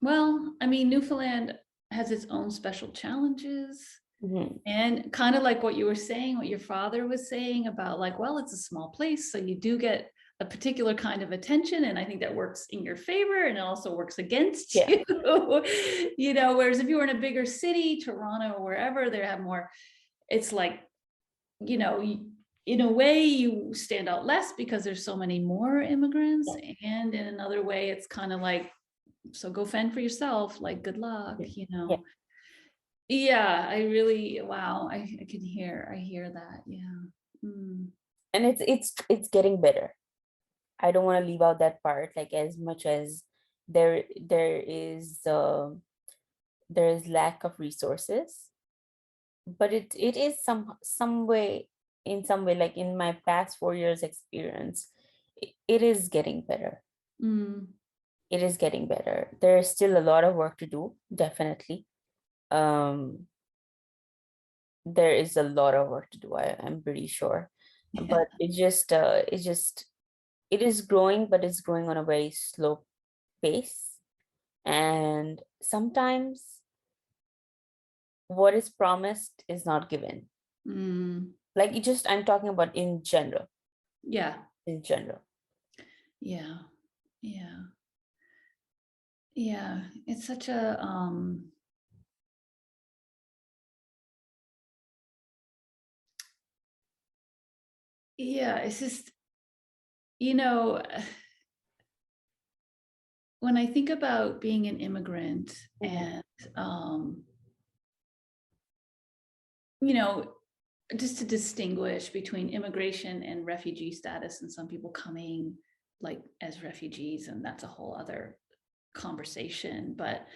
[SPEAKER 1] well, I mean, Newfoundland has its own special challenges.
[SPEAKER 2] Mhm.
[SPEAKER 1] And kind of like what you were saying, what your father was saying about like, well, it's a small place, so you do get a particular kind of attention. And I think that works in your favor and it also works against
[SPEAKER 2] Yeah.
[SPEAKER 1] you. Whereas if you were in a bigger city, Toronto or wherever, they have more, it's like, in a way you stand out less because there's so many more immigrants. And in another way, it's kind of like, so go fend for yourself, like good luck,
[SPEAKER 2] Yeah.
[SPEAKER 1] Yeah, I really, wow, I hear that. Yeah. Mm.
[SPEAKER 2] And it's getting better. I don't want to leave out that part, like as much as there is lack of resources, but it is some way, in some way, like in my past 4 years experience, it is getting better.
[SPEAKER 1] Mm.
[SPEAKER 2] It is getting better. There's still a lot of work to do, definitely. um there is a lot of work to do, I'm pretty sure,
[SPEAKER 1] Yeah.
[SPEAKER 2] but it is growing, but it's growing on a very slow pace. And sometimes what is promised is not given.
[SPEAKER 1] Mm.
[SPEAKER 2] Like, I'm talking about in general.
[SPEAKER 1] Yeah.
[SPEAKER 2] In general.
[SPEAKER 1] Yeah. Yeah. Yeah. It's such a yeah, it's just, you know, when I think about being an immigrant
[SPEAKER 2] Mhm.
[SPEAKER 1] and um, you know, just to distinguish between immigration and refugee status, and some people coming like as refugees, and that's a whole other conversation. But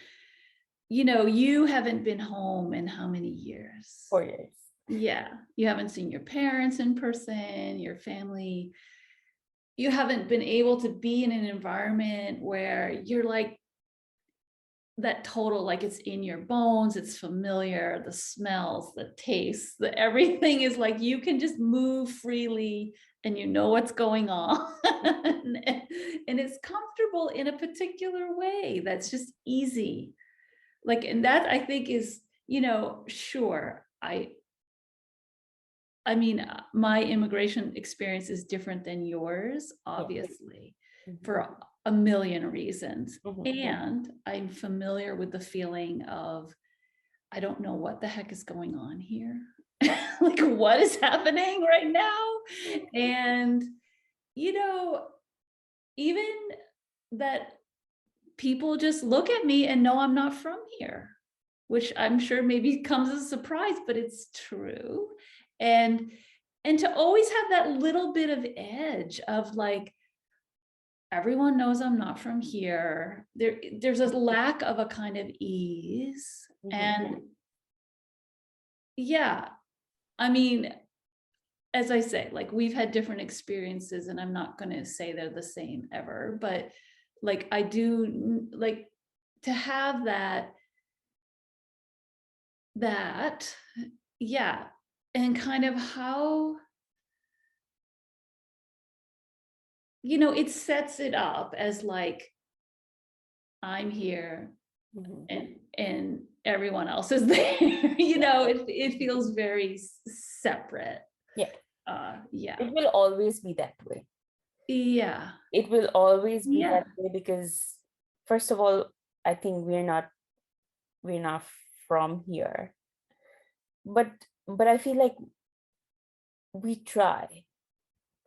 [SPEAKER 1] you haven't been home in how many years?
[SPEAKER 2] 4 years.
[SPEAKER 1] Yeah, you haven't seen your parents in person, your family. You haven't been able to be in an environment where you're like that total, like it's in your bones, it's familiar, the smells, the tastes, the everything is like you can just move freely and you know what's going on. And it's comfortable in a particular way that's just easy. Like, and that I think is, sure, I mean, my immigration experience is different than yours,
[SPEAKER 2] Yeah.
[SPEAKER 1] obviously,
[SPEAKER 2] Mhm.
[SPEAKER 1] for a million reasons.
[SPEAKER 2] Mhm.
[SPEAKER 1] And I'm familiar with the feeling of, I don't know what the heck is going on here. Like, what is happening right now? And, you know, even that people just look at me and know I'm not from here, which I'm sure maybe comes as a surprise, but it's true. And to always have that little bit of edge of like, everyone knows I'm not from here. There's a lack of a kind of ease.
[SPEAKER 2] Mhm.
[SPEAKER 1] And yeah, I mean, as I say, like we've had different experiences, and I'm not going to say they're the same ever, but like I do like to have that, yeah. and kind of how, you know, it sets it up as like, I'm here
[SPEAKER 2] Mhm.
[SPEAKER 1] and everyone else is there. You know, it feels very separate.
[SPEAKER 2] Yeah,
[SPEAKER 1] Yeah.
[SPEAKER 2] it will always be that way.
[SPEAKER 1] Yeah.
[SPEAKER 2] It will always be
[SPEAKER 1] Yeah.
[SPEAKER 2] that way because, first of all, I think we're not from here. But I feel like we try,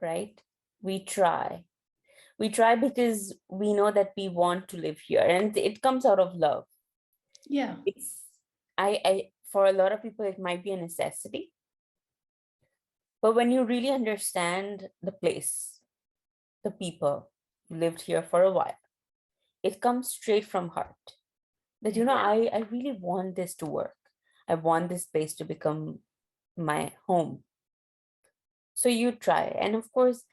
[SPEAKER 2] right? We try. We try because we know that we want to live here, and it comes out of love.
[SPEAKER 1] Yeah.
[SPEAKER 2] It's I for a lot of people it might be a necessity, but when you really understand the place, the people who lived here for a while, it comes straight from heart. That
[SPEAKER 1] Yeah.
[SPEAKER 2] I really want this to work. I want this place to become my home. So you try, and of course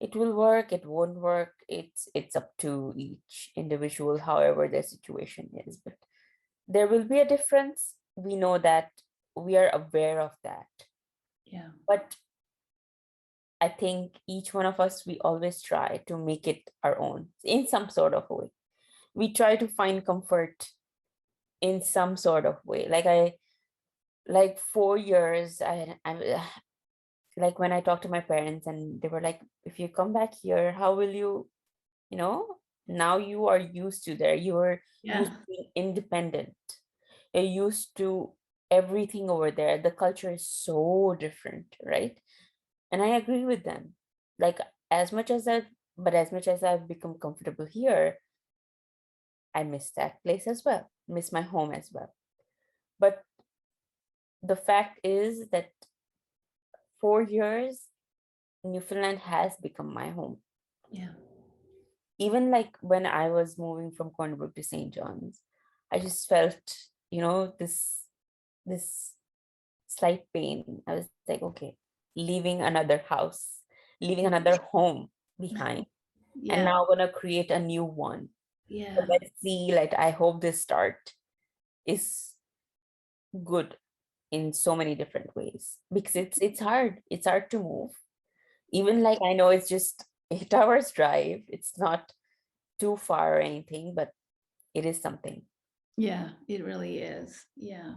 [SPEAKER 2] it will work, it won't work. It's up to each individual, however their situation is. But there will be a difference. We know that, we are aware of that.
[SPEAKER 1] Yeah.
[SPEAKER 2] But I think each one of us, we always try to make it our own in some sort of way. We try to find comfort in some sort of way. Like 4 years, I like when I talked to my parents and they were like, if you come back here, how will you know, now you are used to there. You are used
[SPEAKER 1] Yeah.
[SPEAKER 2] to being independent. You're used to everything over there. The culture is so different, right? And I agree with them. Like as much as I, but as much as I've become comfortable here, I miss that place as well, miss my home as well. But the fact is that 4 years, Newfoundland has become my home.
[SPEAKER 1] Yeah.
[SPEAKER 2] Even like when I was moving from Corner Brook to St. John's, I just felt, this slight pain. I was like, okay, leaving another house, leaving another home behind, and
[SPEAKER 1] Yeah.
[SPEAKER 2] now I'm gonna create a new one. So
[SPEAKER 1] Yeah.
[SPEAKER 2] let's see, like I hope this start is good in so many different ways because it's hard. It's hard to move. Even like I know it's just 8 hours drive. It's not too far or anything, but it is something.
[SPEAKER 1] Yeah. It really is. Yeah.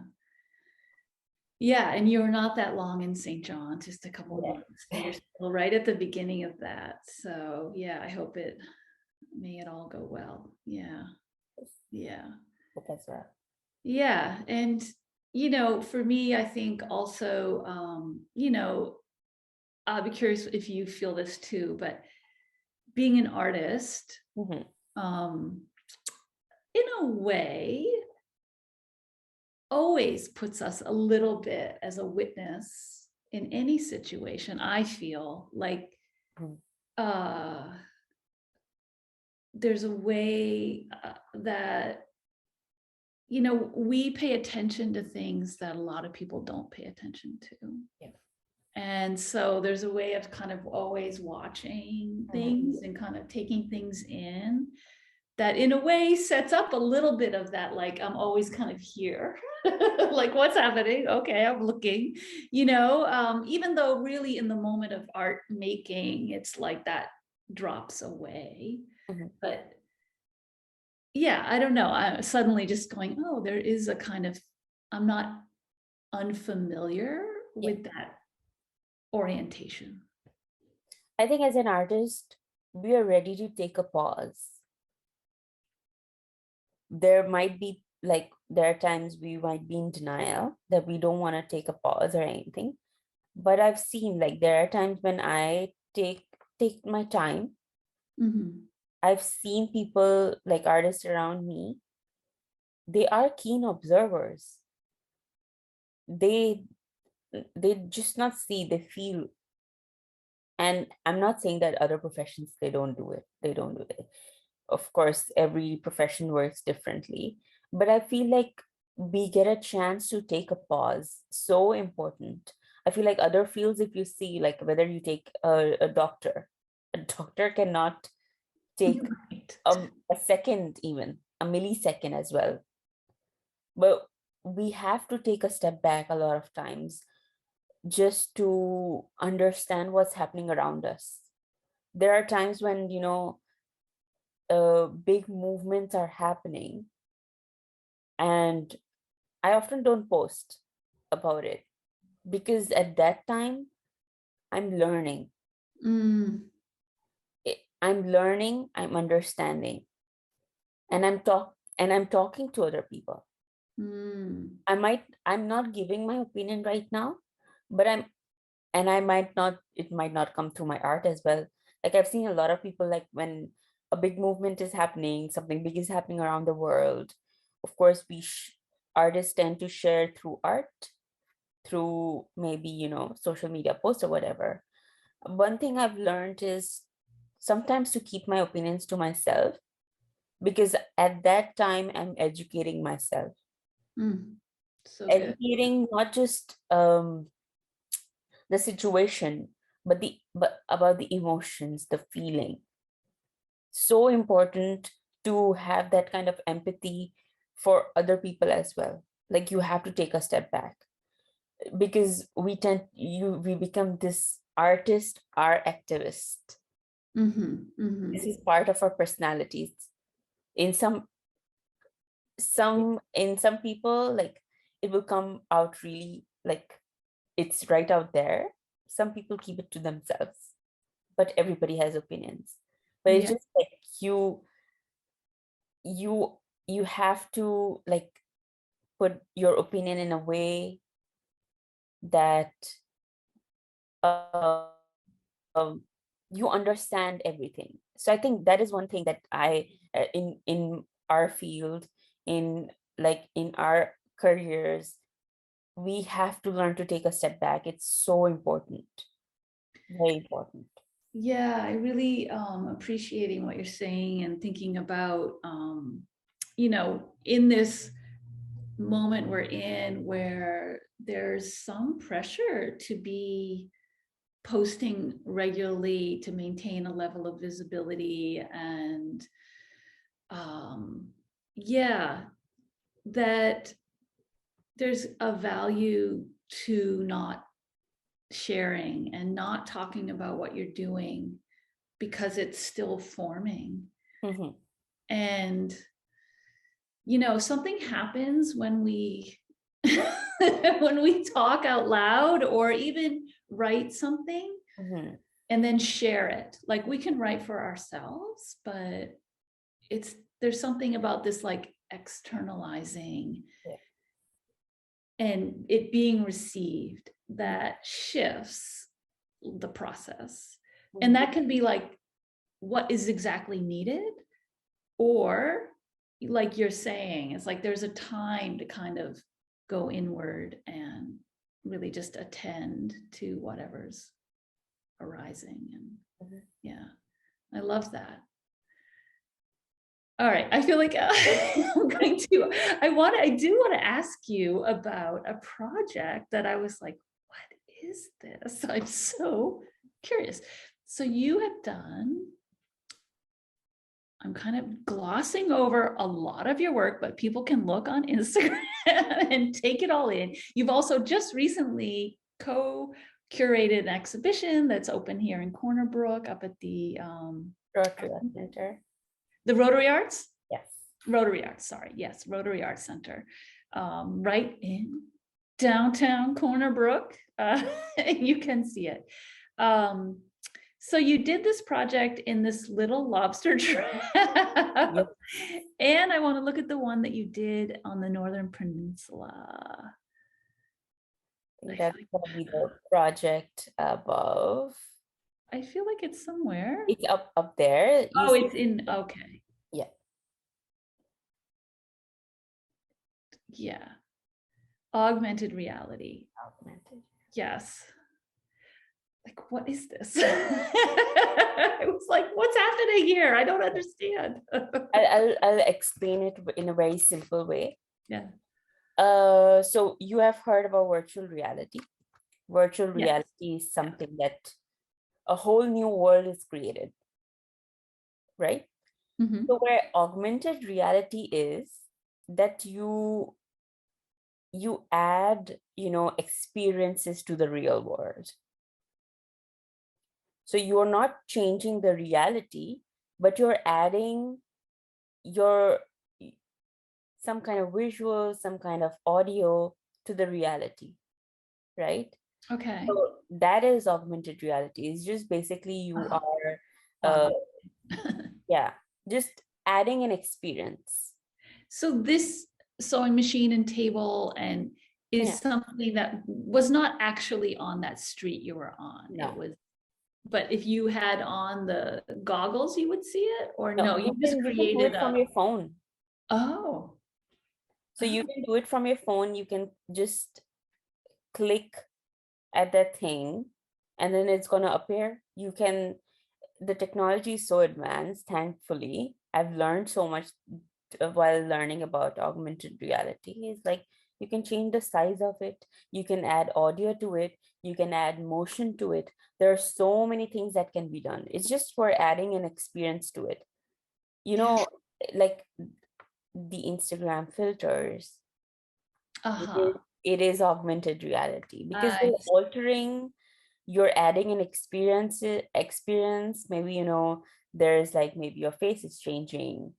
[SPEAKER 1] Yeah, and you're not that long in St. John, just a couple of months, and you're
[SPEAKER 2] Yeah.
[SPEAKER 1] still right at the beginning of that. So yeah, I hope may it all go well. Yeah, yeah,
[SPEAKER 2] Hope as well.
[SPEAKER 1] yeah. And you know, for me, I think also, you know, I'll be curious if you feel this too, but being an artist,
[SPEAKER 2] Mhm.
[SPEAKER 1] um, in a way, always puts us a little bit as a witness in any situation. I feel like
[SPEAKER 2] Mhm.
[SPEAKER 1] uh there's a way that, you know, we pay attention to things that a lot of people don't pay attention to,
[SPEAKER 2] Yeah.
[SPEAKER 1] and so there's a way of kind of always watching
[SPEAKER 2] Mhm.
[SPEAKER 1] things and kind of taking things in that in a way sets up a little bit of that, like I'm always kind of here. Like what's happening, okay, I'm looking, you know, even though really in the moment of art making it's like that drops away.
[SPEAKER 2] Mhm.
[SPEAKER 1] But yeah, I don't know, I'm suddenly just going, oh, there is a kind of, I'm not unfamiliar
[SPEAKER 2] Yeah.
[SPEAKER 1] with that orientation.
[SPEAKER 2] I think as an artist, we are ready to take a pause. There might be like there are times we might be in denial that we don't want to take a pause or anything. But I've seen like there are times when I take my time.
[SPEAKER 1] Mhm.
[SPEAKER 2] I've seen people like artists around me, they are keen observers. They they just not see, they feel. And I'm not saying that other professions they don't do it. They don't do it. Of course, every profession works differently, but I feel like we get a chance to take a pause. So important. I feel like other fields, if you see, like whether you take a doctor, a doctor cannot take
[SPEAKER 1] Right.
[SPEAKER 2] a second, even a millisecond as well. But we have to take a step back a lot of times. just to understand what's happening around us. There are times when, big movements are happening, and I often don't post about it because at that time I'm learning.
[SPEAKER 1] Mm,
[SPEAKER 2] I'm learning, I'm understanding, and I'm talking to other people.
[SPEAKER 1] mm,
[SPEAKER 2] I'm not giving my opinion right now, but I might not, it might not come through my art as well. Like I've seen a lot of people, like when a big movement is happening, something big is happening around the world. Of course, artists tend to share through art, through maybe, social media posts or whatever. One thing I've learned is sometimes to keep my opinions to myself, because at that time I'm educating myself.
[SPEAKER 1] mm. So good.
[SPEAKER 2] Educating not just the situation, but about the emotions, the feeling. So important to have that kind of empathy for other people as well. Like you have to take a step back, because we become this artist, our activist.
[SPEAKER 1] Hmm, hmm.
[SPEAKER 2] This is part of our personalities. In some people, like it will come out really like it's right out there. Some people keep it to themselves, but everybody has opinions. But it's
[SPEAKER 1] Yeah.
[SPEAKER 2] just like you you have to like put your opinion in a way that um, you understand everything. So I think that is one thing that I in our field, in in our careers, we have to learn to take a step back. It's so important, very important.
[SPEAKER 1] Yeah, I really appreciating what you're saying and thinking about, in this moment we're in where there's some pressure to be posting regularly to maintain a level of visibility and um, yeah, that there's a value to not sharing and not talking about what you're doing because it's still forming.
[SPEAKER 2] Mhm.
[SPEAKER 1] And something happens when we when we talk out loud or even write something
[SPEAKER 2] Mhm.
[SPEAKER 1] and then share it. Like we can write for ourselves, but it's there's something about this like externalizing
[SPEAKER 2] Yeah.
[SPEAKER 1] and it being received that shifts the process. And
[SPEAKER 2] Mhm.
[SPEAKER 1] that can be like what is exactly needed, or like you're saying, it's like there's a time to kind of go inward and really just attend to whatever's arising. And
[SPEAKER 2] Mhm.
[SPEAKER 1] yeah, I love that. All right, I feel like I'm going to, I do want to ask you about a project that I was like, what is this? I'm so curious. So you have done, I'm kind of glossing over a lot of your work, but people can look on Instagram and take it all in. You've also just recently co-curated an exhibition that's open here in Corner Brook up at
[SPEAKER 2] Rotary Center.
[SPEAKER 1] the Rotary Arts?
[SPEAKER 2] Yes.
[SPEAKER 1] Rotary Arts, sorry. Yes, Rotary Arts Center, right in downtown Corner Brook. You can see it. So you did this project in this little lobster trap.
[SPEAKER 2] Yep.
[SPEAKER 1] And I want to look at the one that you did on the Northern Peninsula. I feel
[SPEAKER 2] That's
[SPEAKER 1] like,
[SPEAKER 2] gonna be the project above.
[SPEAKER 1] I feel like it's somewhere.
[SPEAKER 2] It's up there. You
[SPEAKER 1] Oh,
[SPEAKER 2] see?
[SPEAKER 1] it's in, okay.
[SPEAKER 2] Yeah.
[SPEAKER 1] Yeah. Augmented reality.
[SPEAKER 2] Augmented.
[SPEAKER 1] Yes. Like, what is this? I was like, what's happening here? I don't understand.
[SPEAKER 2] I'll explain it in a very simple way.
[SPEAKER 1] Yeah.
[SPEAKER 2] So you have heard about virtual reality. Virtual
[SPEAKER 1] Yes.
[SPEAKER 2] reality is
[SPEAKER 1] Yeah.
[SPEAKER 2] something that a whole new world is created, right?
[SPEAKER 1] Mhm.
[SPEAKER 2] So where augmented reality is that you add, experiences to the real world. So you're not changing the reality, but you're adding your some kind of visual, some kind of audio to the reality, right?
[SPEAKER 1] Okay.
[SPEAKER 2] So that is augmented reality. It's just basically you
[SPEAKER 1] Uh-huh.
[SPEAKER 2] are, uh,
[SPEAKER 1] Augment.
[SPEAKER 2] yeah, just adding an experience.
[SPEAKER 1] So this sewing machine and table and
[SPEAKER 2] Yeah,
[SPEAKER 1] is something that was not actually on that street you were on. It
[SPEAKER 2] no,
[SPEAKER 1] was, but if you had on the goggles, you would see it, or
[SPEAKER 2] no,
[SPEAKER 1] no, you just
[SPEAKER 2] you can do
[SPEAKER 1] created
[SPEAKER 2] it from
[SPEAKER 1] a,
[SPEAKER 2] your phone.
[SPEAKER 1] oh,
[SPEAKER 2] So you
[SPEAKER 1] oh,
[SPEAKER 2] can do it from your phone. You can just click at that thing and then it's going to appear. The technology is so advanced, thankfully. I've learned so much while learning about augmented reality. It's like you can change the size of it, you can add audio to it, you can add motion to it. There are so many things that can be done. It's just for adding an experience to it. You
[SPEAKER 1] yeah,
[SPEAKER 2] know, like the Instagram filters,
[SPEAKER 1] uh-huh.
[SPEAKER 2] it is augmented reality because
[SPEAKER 1] I
[SPEAKER 2] you're altering, you're adding an experience. Maybe, there's like maybe your face is changing,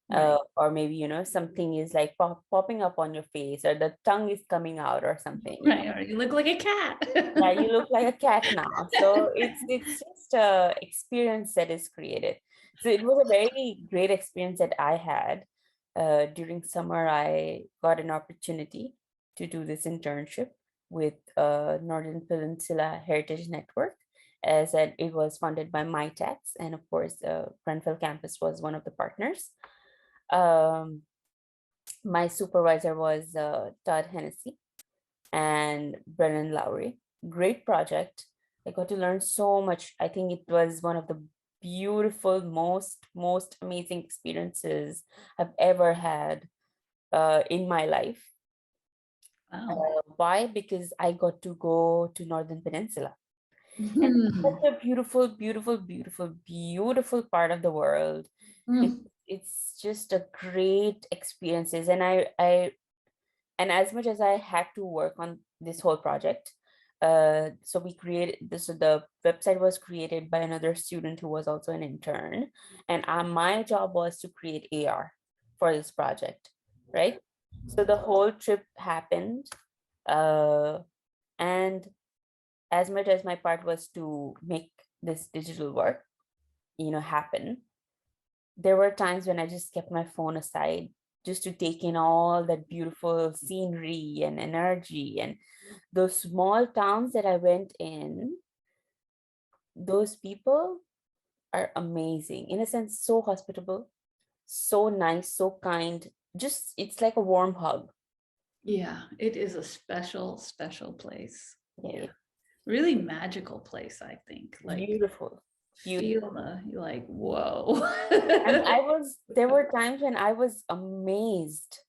[SPEAKER 1] right,
[SPEAKER 2] or maybe, something is like popping up on your face, or the tongue is coming out or something.
[SPEAKER 1] right, or you look like a cat.
[SPEAKER 2] Yeah, you look like a cat now. So it's just a experience that is created. So it was a very great experience that I had. During summer, I got an opportunity to do this internship with Northern Peninsula Heritage Network, as it was funded by MyTax, and of course, Grenfell campus was one of the partners. Um, my supervisor was Todd Hennessy and Brennan Lowry. Great project. I got to learn so much. I think it was one of the beautiful, most amazing experiences I've ever had in my life.
[SPEAKER 1] Wow.
[SPEAKER 2] Why? Because I got to go to Northern Peninsula. And it's
[SPEAKER 1] Mhm.
[SPEAKER 2] such a beautiful, beautiful, beautiful, beautiful part of the world. It,
[SPEAKER 1] Mm.
[SPEAKER 2] it's just a great experiences. And as much as I had to work on this whole project, so we created this. So the website was created by another student who was also an intern, and my job was to create AR for this project, right? So the whole trip happened, uh, and as much as my part was to make this digital work, happen, there were times when I just kept my phone aside just to take in all that beautiful scenery and energy. And those small towns that I went in, those people are amazing. In a sense, so hospitable, so nice, so kind. Just, it's like a warm hug.
[SPEAKER 1] Yeah, it is a special, special place.
[SPEAKER 2] Yeah,
[SPEAKER 1] Yeah, really magical place, I think. Like,
[SPEAKER 2] beautiful,
[SPEAKER 1] feel
[SPEAKER 2] beautiful.
[SPEAKER 1] the, you're like, whoa.
[SPEAKER 2] And there were times when I was amazed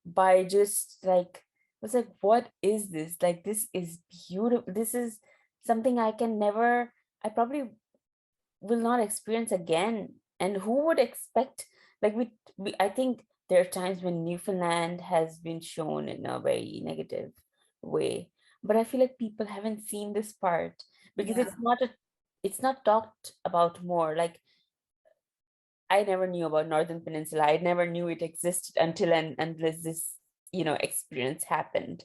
[SPEAKER 2] by just like, I was like, what is this? Like, this is beautiful. This is something I probably will not experience again. And who would expect, like, I think there are times when Newfoundland has been shown in a very negative way, but I feel like people haven't seen this part because
[SPEAKER 1] Yeah.
[SPEAKER 2] it's not talked about more. Like, I never knew about Northern Peninsula. I never knew it existed until and unless this, experience happened.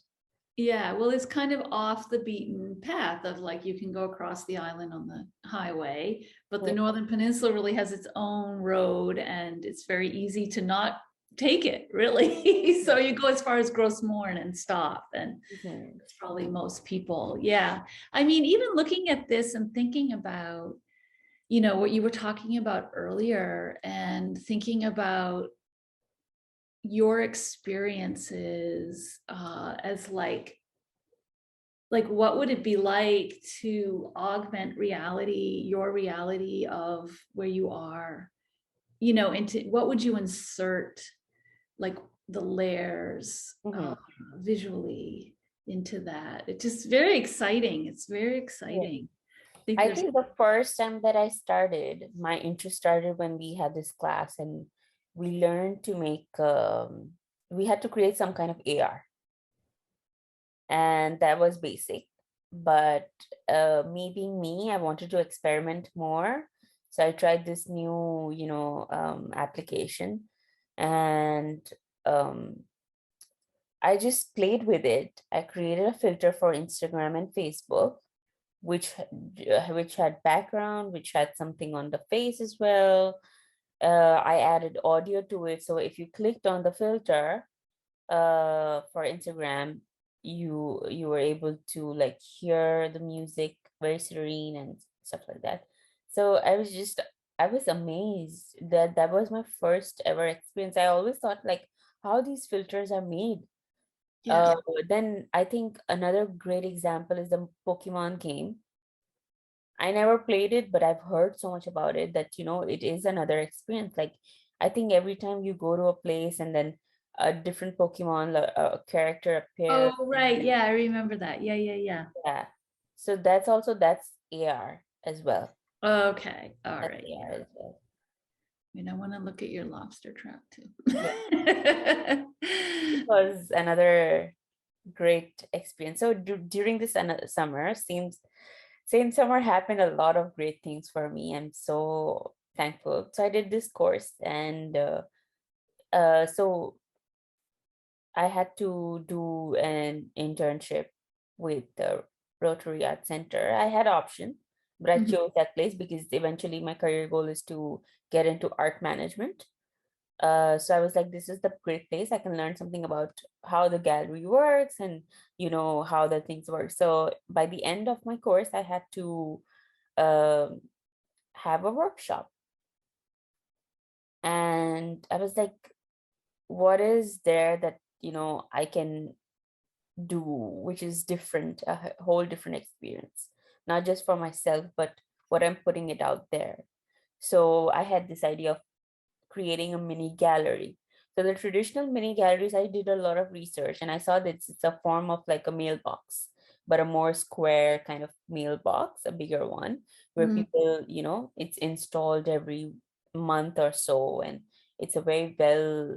[SPEAKER 1] Yeah, well, it's kind of off the beaten path of like you can go across the island on the highway, but the
[SPEAKER 2] Yeah.
[SPEAKER 1] Northern Peninsula really has its own road and it's very easy to not take it, really. So you go as far as Gross Morn and stop, and
[SPEAKER 2] Mhm.
[SPEAKER 1] it's probably most people. Yeah. I mean, even looking at this and thinking about, what you were talking about earlier and thinking about your experiences as like what would it be like to augment reality, your reality of where you are, into what would you insert, like the layers
[SPEAKER 2] Mhm.
[SPEAKER 1] visually into that? It's just very exciting. It's very
[SPEAKER 2] Yeah.
[SPEAKER 1] exciting. I think
[SPEAKER 2] I
[SPEAKER 1] there's,
[SPEAKER 2] think the first time that my interest started when we had this class and we learned to make, we had to create some kind of AR. and that was basic. But me being me, I wanted to experiment more. So I tried this new, application, and um, I just played with it. I created a filter for Instagram and Facebook, which had background, which had something on the face as well. I added audio to it. So if you clicked on the filter for Instagram, you were able to like hear the music very serene and stuff like that. So I was amazed that that was my first ever experience. I always thought like how these filters are made.
[SPEAKER 1] Yeah.
[SPEAKER 2] Then I think another great example is the Pokemon game. I never played it, but I've heard so much about it that, it is another experience. Like, I think every time you go to a place and then a different Pokemon character appears.
[SPEAKER 1] Oh, right. Yeah, I remember that. Yeah, yeah, yeah.
[SPEAKER 2] Yeah. So that's AR as well.
[SPEAKER 1] Okay. All
[SPEAKER 2] That's
[SPEAKER 1] right.
[SPEAKER 2] AR
[SPEAKER 1] Yeah.
[SPEAKER 2] as well.
[SPEAKER 1] I mean, I want to look at your lobster trap too.
[SPEAKER 2] Yeah. It was another great experience. So during this summer, same summer happened a lot of great things for me. I'm so thankful. So I did this course, and so I had to do an internship with the Rotary Art Center. I had option, but I
[SPEAKER 1] Mhm.
[SPEAKER 2] chose that place because eventually my career goal is to get into art management. So I was like, this is the great place. I can learn something about how the gallery works and how the things work. So by the end of my course, I had to um, have a workshop, and I was like, what is there that I can do, which is different, whole different experience, not just for myself, but what I'm putting it out there. So I had this idea of creating a mini gallery. So the traditional mini galleries, I did a lot of research and I saw that it's a form of like a mailbox, but a more square kind of mailbox, a bigger one, where
[SPEAKER 1] Mhm.
[SPEAKER 2] people, it's installed every month or so. And it's a very well,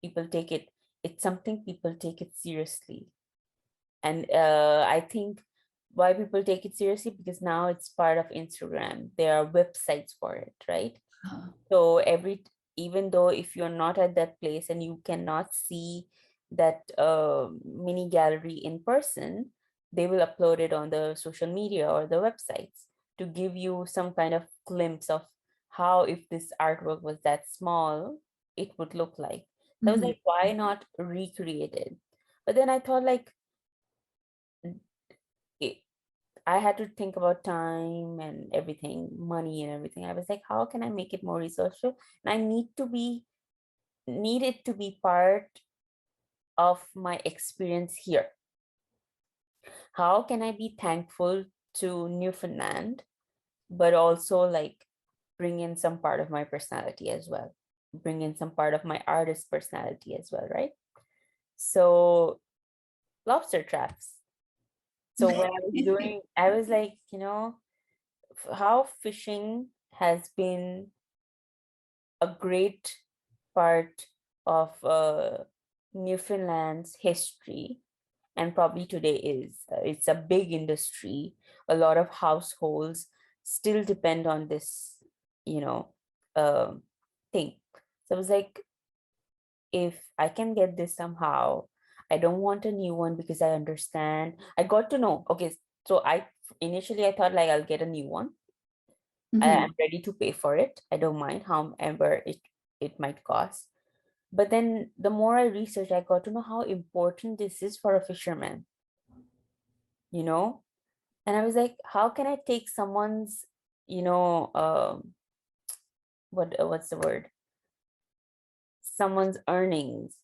[SPEAKER 2] people take it, it's something people take it seriously. And I think why people take it seriously, because now it's part of Instagram. There are websites for it, right?
[SPEAKER 1] Uh,
[SPEAKER 2] So even though if you're not at that place and you cannot see that mini gallery in person, they will upload it on the social media or the websites to give you some kind of glimpse of how, if this artwork was that small, it would look like. So I was
[SPEAKER 1] mhm.
[SPEAKER 2] like, why not recreate it? But then I thought like it, I had to think about time and everything, money and everything. I was like, how can I make it more resourceful? And I need it to be part of my experience here. How can I be thankful to Newfoundland, but also like bring in some part of my personality as well, bring in some part of my artist personality as well, right? So lobster traps. So when I was doing, I was like, how fishing has been a great part of Newfoundland's history, and probably today is. It's a big industry. A lot of households still depend on this, you know, um, thing. So I was like, if I can get this somehow, I don't want a new one because I understand. I got to know. Okay, so I thought like I'll get a new one.
[SPEAKER 1] Mhm.
[SPEAKER 2] I'm ready to pay for it. I don't mind however it might cost. But then the more I researched, I got to know how important this is for a fisherman, you know? And I was like, how can I take someone's, you know, what's the word? Someone's earnings,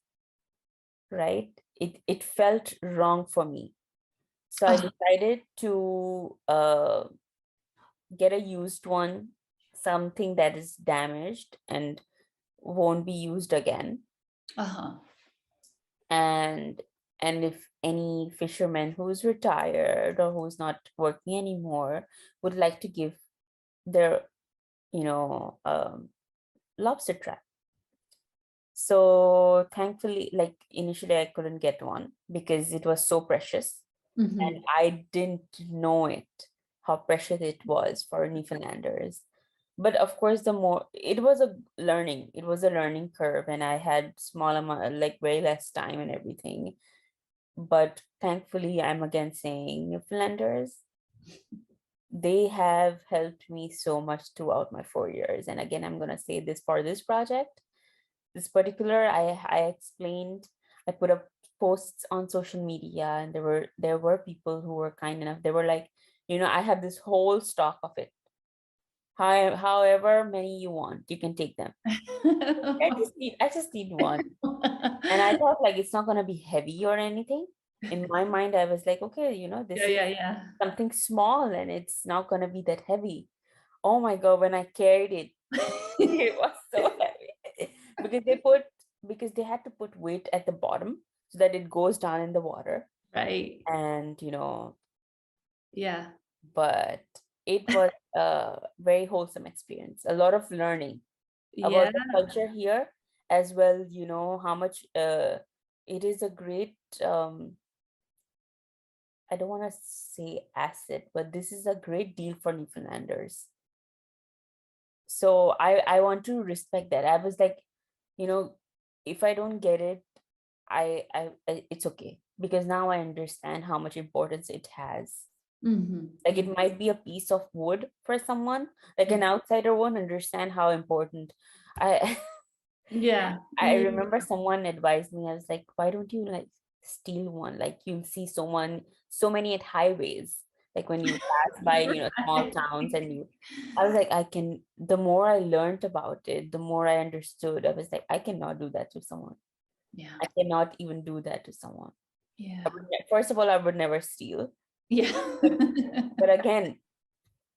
[SPEAKER 2] right? It felt wrong for me. So I
[SPEAKER 1] Uh,
[SPEAKER 2] decided to get a used one, something that is damaged and won't be used again.
[SPEAKER 1] uh-huh.
[SPEAKER 2] and and if any fisherman who's retired or who's not working anymore would like to give their lobster trap, So thankfully, like initially I couldn't get one because it was so precious and
[SPEAKER 1] Mhm.
[SPEAKER 2] I didn't know it, how precious it was for Newfoundlanders. But of course, the more it was a learning curve, and I had small amount, like very less time and everything. But thankfully, I'm again saying Newfoundlanders, they have helped me so much throughout my 4 years. And again, I'm gonna say this for this project, this particular, I explained, I put up posts on social media, and there were people who were kind enough. They were like, I have this whole stock of it. However many you want, you can take them. I just need one. And I thought like it's not gonna be heavy or anything. In my mind, I was like, okay,
[SPEAKER 1] Yeah,
[SPEAKER 2] this is
[SPEAKER 1] yeah, yeah.
[SPEAKER 2] something small and it's not gonna be that heavy. Oh my God, when I carried it, it was so heavy. because they put because they had to put weight at the bottom so that it goes down in the water.
[SPEAKER 1] Right.
[SPEAKER 2] And
[SPEAKER 1] Yeah.
[SPEAKER 2] but it was a very wholesome experience, a lot of learning
[SPEAKER 1] Yeah.
[SPEAKER 2] about the culture here, as well, how much it is a great, I don't want to say asset, but this is a great deal for Newfoundlanders. So I want to respect that. I was like, you know if I don't get it, it's okay, because now I understand how much importance it has. Like, it
[SPEAKER 1] Mhm.
[SPEAKER 2] might be a piece of wood for someone, like an outsider won't understand how important. I
[SPEAKER 1] Yeah.
[SPEAKER 2] I
[SPEAKER 1] Yeah.
[SPEAKER 2] remember someone advised me. I was like, why don't you like steal one? Like, you'll see so many at highways, like when you pass by, small towns, and I was like, the more I learned about it, the more I understood. I was like, I cannot do that to someone.
[SPEAKER 1] Yeah.
[SPEAKER 2] I cannot even do that to someone.
[SPEAKER 1] Yeah.
[SPEAKER 2] First of all, I would never steal.
[SPEAKER 1] Yeah.
[SPEAKER 2] But, but again,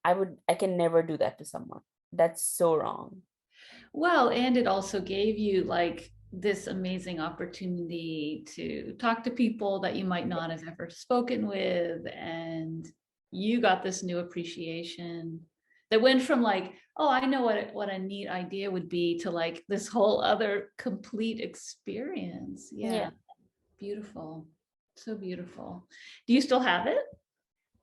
[SPEAKER 2] I can never do that to someone. That's so wrong.
[SPEAKER 1] Well, and it also gave you like this amazing opportunity to talk to people that you might not have ever spoken with. And you got this new appreciation that went from like, oh, I know what a neat idea would be, to like this whole other complete experience.
[SPEAKER 2] Yeah.
[SPEAKER 1] Yeah. Beautiful. So beautiful. Do you still have it?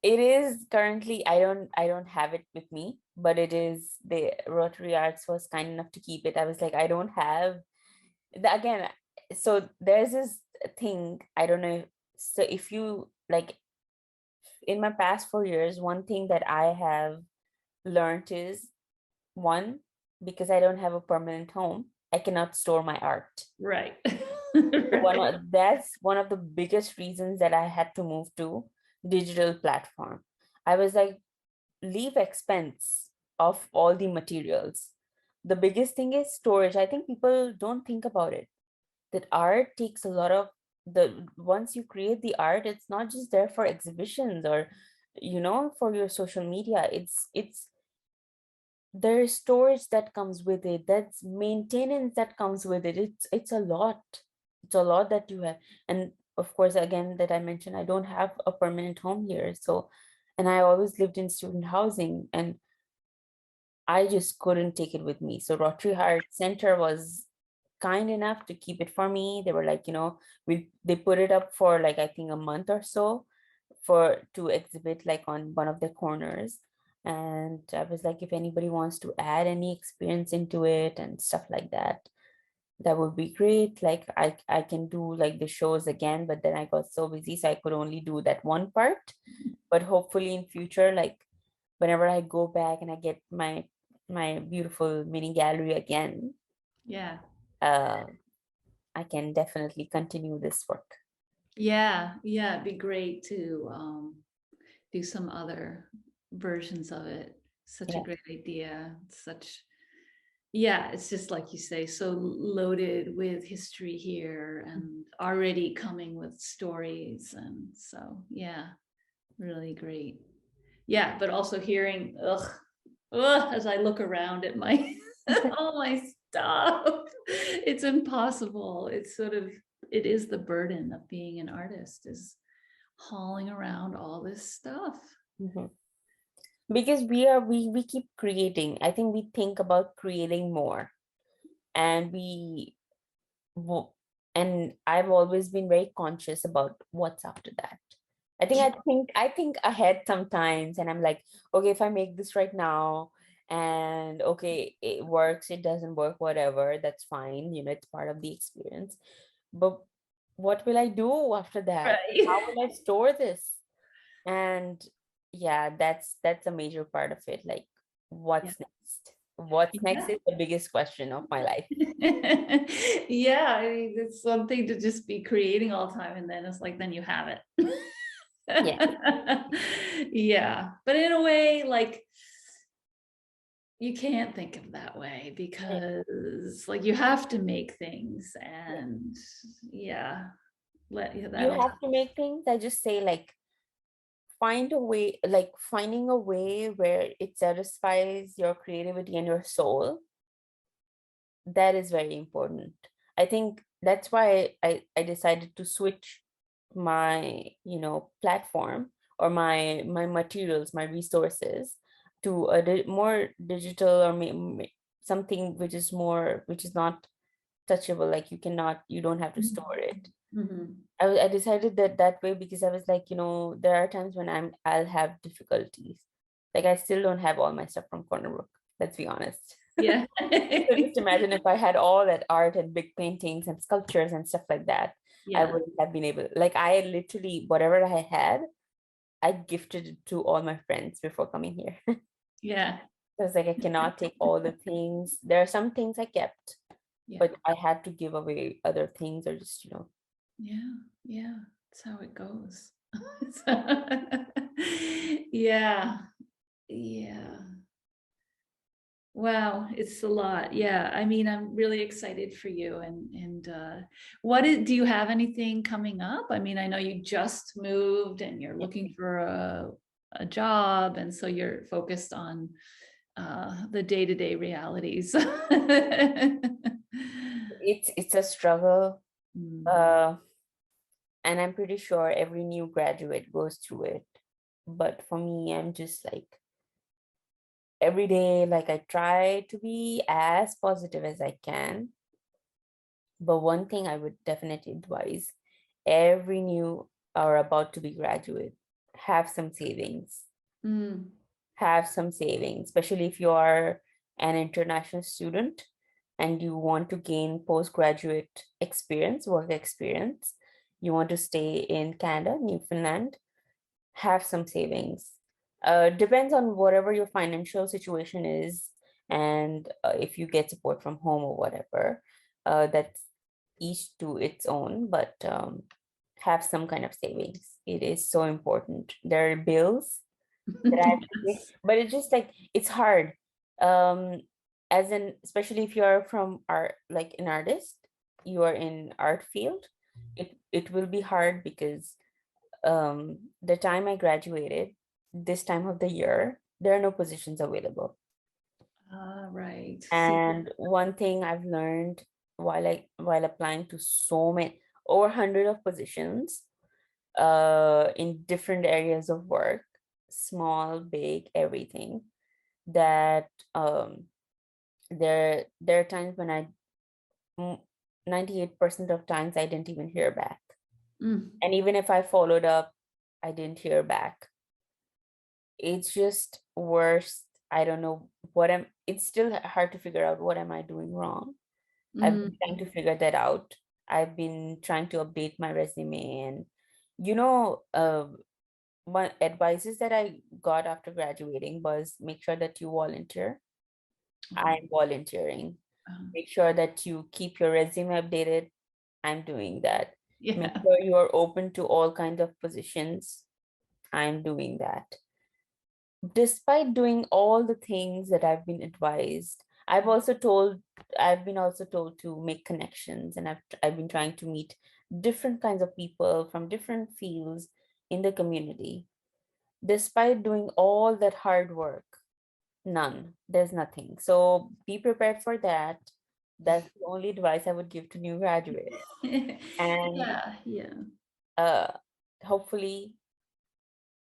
[SPEAKER 2] It is currently, I don't have it with me, but it is, the Rotary Arts was kind enough to keep it. I was like, I don't have again, so there's this thing, I don't know. So if you like, in my past 4 years, one thing that I have learned is, one, because I don't have a permanent home, I cannot store my art.
[SPEAKER 1] Right. Right.
[SPEAKER 2] That's one of the biggest reasons that I had to move to digital platform. I was like, leave expense of all the materials. The biggest thing is storage. I think people don't think about it. That art takes a lot of, the once you create the art, it's not just there for exhibitions or for your social media. It's there's storage that comes with it, that's maintenance that comes with it. It's a lot. It's a lot that you have. And of course, again, that I mentioned, I don't have a permanent home here. So, and I always lived in student housing, and I just couldn't take it with me. So Rotary Heart Center was kind enough to keep it for me. They were like, they put it up for like, I think, a month or so, for to exhibit like on one of the corners. And I was like, if anybody wants to add any experience into it and stuff like that, that would be great. Like, I can do like the shows again, but then I got so busy, so I could only do that one part. But hopefully in future, like whenever I go back and I get my beautiful mini gallery again,
[SPEAKER 1] Yeah.
[SPEAKER 2] uh, I can definitely continue this work.
[SPEAKER 1] Yeah. Yeah. It'd be great to do some other versions of it. Such a
[SPEAKER 2] Yeah.
[SPEAKER 1] great idea. Yeah, it's just like you say, so loaded with history here and already coming with stories. And so, yeah, really great. Yeah, but also hearing, as I look around at my, all my stuff, it's impossible. It is the burden of being an artist, is hauling around all this stuff.
[SPEAKER 2] Mhm. Because we keep creating. I think we think about creating more, and and I've always been very conscious about what's after that. I think ahead sometimes, and I'm like, okay, if I make this right now, and okay, it works, it doesn't work, whatever, that's fine. It's part of the experience. But what will I do after that? How
[SPEAKER 1] Right.
[SPEAKER 2] will I store this? And yeah, that's a major part of it. Like,
[SPEAKER 1] Yeah.
[SPEAKER 2] what's next? What's next
[SPEAKER 1] Yeah.
[SPEAKER 2] is the biggest question of my life.
[SPEAKER 1] Yeah, I mean, it's something to just be creating all the time, and then it's like, then you have it.
[SPEAKER 2] Yeah.
[SPEAKER 1] Yeah, but in a way, like, you can't think of that way
[SPEAKER 2] Yeah.
[SPEAKER 1] because, like, you have to make things,
[SPEAKER 2] Yeah.
[SPEAKER 1] and yeah, let you
[SPEAKER 2] You
[SPEAKER 1] that'll.
[SPEAKER 2] have to make things. I just say, like, find a way, like finding a way where it satisfies your creativity and your soul. That is very important. I think that's why I decided to switch my, platform, or my materials, my resources, to a more digital, or something which is not touchable. Like, you don't have to store it.
[SPEAKER 1] Mhm.
[SPEAKER 2] I decided that way because I was like, there are times when I'll have difficulties. Like, I still don't have all my stuff from Corner Brook. Let's be honest.
[SPEAKER 1] Yeah.
[SPEAKER 2] So just imagine if I had all that art and big paintings and sculptures and stuff like that, I
[SPEAKER 1] Yeah.
[SPEAKER 2] wouldn't have been able. Like, I literally, whatever I had, I gifted it to all my friends before coming here.
[SPEAKER 1] Yeah.
[SPEAKER 2] I was like, I cannot take all the things. There are some things I kept,
[SPEAKER 1] Yeah.
[SPEAKER 2] but I had to give away other things, or just,
[SPEAKER 1] Yeah. Yeah. That's how it goes. Yeah. Yeah. Wow, it's a lot. Yeah. I mean, I'm really excited for you. And do you have anything coming up? I mean, I know you just moved and you're
[SPEAKER 2] yeah.
[SPEAKER 1] looking for a job, and so you're focused on the day-to-day realities.
[SPEAKER 2] It's a struggle.
[SPEAKER 1] Mm,
[SPEAKER 2] Uh, and I'm pretty sure every new graduate goes through it. But for me, I'm just like, every day, like, I try to be as positive as I can. But one thing I would definitely advise every new or about to be graduate, have some savings.
[SPEAKER 1] mm,
[SPEAKER 2] Have some savings, especially if you are an international student and you want to gain postgraduate experience, work experience. You want to stay in Canada, Newfoundland, have some savings. Depends on whatever your financial situation is, and if you get support from home or whatever. That's each to its own, but have some kind of savings. It is so important. There are bills that I have to pay,
[SPEAKER 1] yes.
[SPEAKER 2] but it's just like, it's hard. Um, as in, especially if you are from art, like an artist, you are in art field, it will be hard because the time I graduated, this time of the year, there are no positions available.
[SPEAKER 1] Right. See,
[SPEAKER 2] And one thing I've learned while applying to so many, over 100 of positions, in different areas of work, small, big, everything, that there are times when 98% of times I didn't even hear back.
[SPEAKER 1] mm,
[SPEAKER 2] And even if I followed up, I didn't hear back. It's just worse. I don't know it's still hard to figure out what am I doing wrong. I've been trying
[SPEAKER 1] mm,
[SPEAKER 2] to figure that out. I've been trying to update my resume, and one advices that I got after graduating was, make sure that you volunteer.
[SPEAKER 1] oh,
[SPEAKER 2] I'm volunteering.
[SPEAKER 1] um,
[SPEAKER 2] Make sure that you keep your resume updated. I'm doing that. Make
[SPEAKER 1] yeah.
[SPEAKER 2] sure you are open to all kinds of positions. I'm doing that. Despite doing all the things that I've been also told to make connections, and I've been trying to meet different kinds of people from different fields in the community. Despite doing all that hard work, there's nothing. So be prepared for that. That's the only advice I would give to new graduates. And
[SPEAKER 1] Yeah, yeah.
[SPEAKER 2] uh hopefully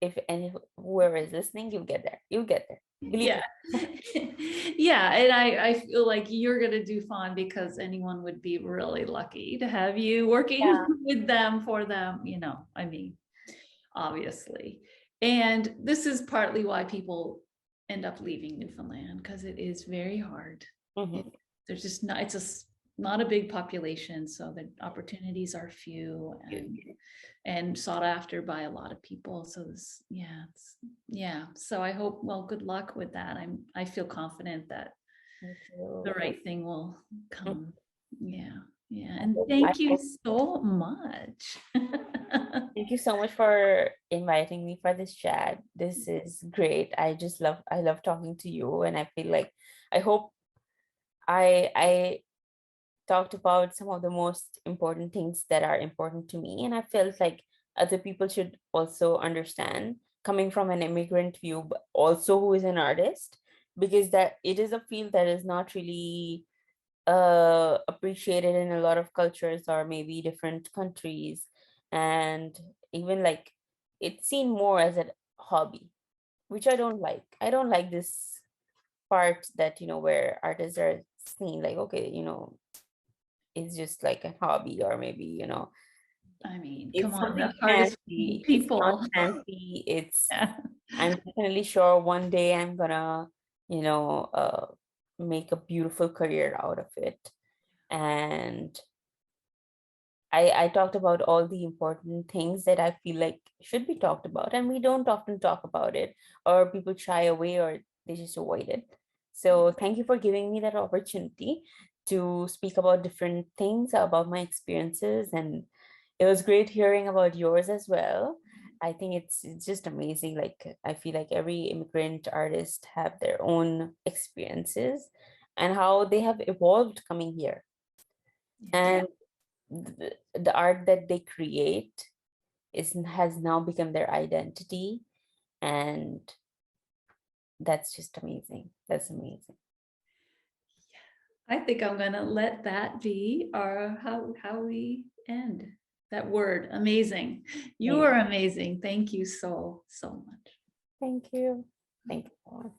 [SPEAKER 2] if any whoever is listening, you'll get there. You'll get there. Believe
[SPEAKER 1] Yeah. Yeah. And I feel like you're going to do fine because anyone would be really lucky to have you working
[SPEAKER 2] Yeah.
[SPEAKER 1] with them, for them, I mean, obviously. And this is partly why people end up leaving Newfoundland, because it is very hard.
[SPEAKER 2] Mhm.
[SPEAKER 1] There's just not, not a big population, so the opportunities are few and sought after by a lot of people. So so I hope, well, good luck with that. I feel confident that
[SPEAKER 2] Thank
[SPEAKER 1] the
[SPEAKER 2] you.
[SPEAKER 1] right thing will
[SPEAKER 2] Mhm.
[SPEAKER 1] come. Yeah.
[SPEAKER 2] I
[SPEAKER 1] And
[SPEAKER 2] hope- I
[SPEAKER 1] thank you
[SPEAKER 2] hope-
[SPEAKER 1] so much.
[SPEAKER 2] Thank you so much for inviting me for this chat. This is great. I love talking to you, and I feel like I hope I talked about some of the most important things that are important to me. And I felt like other people should also understand, coming from an immigrant view, but also who is an artist, because that it is a field that is not really appreciated in a lot of cultures or maybe different countries. And even like it's seen more as a hobby, which I don't like. I don't like this part that, where artists are seen like, okay, it's just like a hobby, or maybe
[SPEAKER 1] I mean, come
[SPEAKER 2] it's
[SPEAKER 1] on, the
[SPEAKER 2] something
[SPEAKER 1] hardest
[SPEAKER 2] fancy. It's not
[SPEAKER 1] people.
[SPEAKER 2] fancy. It's
[SPEAKER 1] Yeah.
[SPEAKER 2] I'm definitely sure one day I'm gonna you know uh, make a beautiful career out of it. And I talked about all the important things that I feel like should be talked about, and we don't often talk about it, or people shy away, or they just avoid it. So thank you for giving me that opportunity to speak about different things, about my experiences, and it was great hearing about yours as well. I think it's just amazing. Like I feel like every immigrant artist have their own experiences and how they have evolved coming here.
[SPEAKER 1] Yeah.
[SPEAKER 2] And the art that they create has now become their identity, and that's just amazing. That's amazing.
[SPEAKER 1] I think I'm gonna let that be our how we end that word. Amazing. You
[SPEAKER 2] Yeah.
[SPEAKER 1] are amazing. Thank you so much.
[SPEAKER 2] Thank you. Thank you.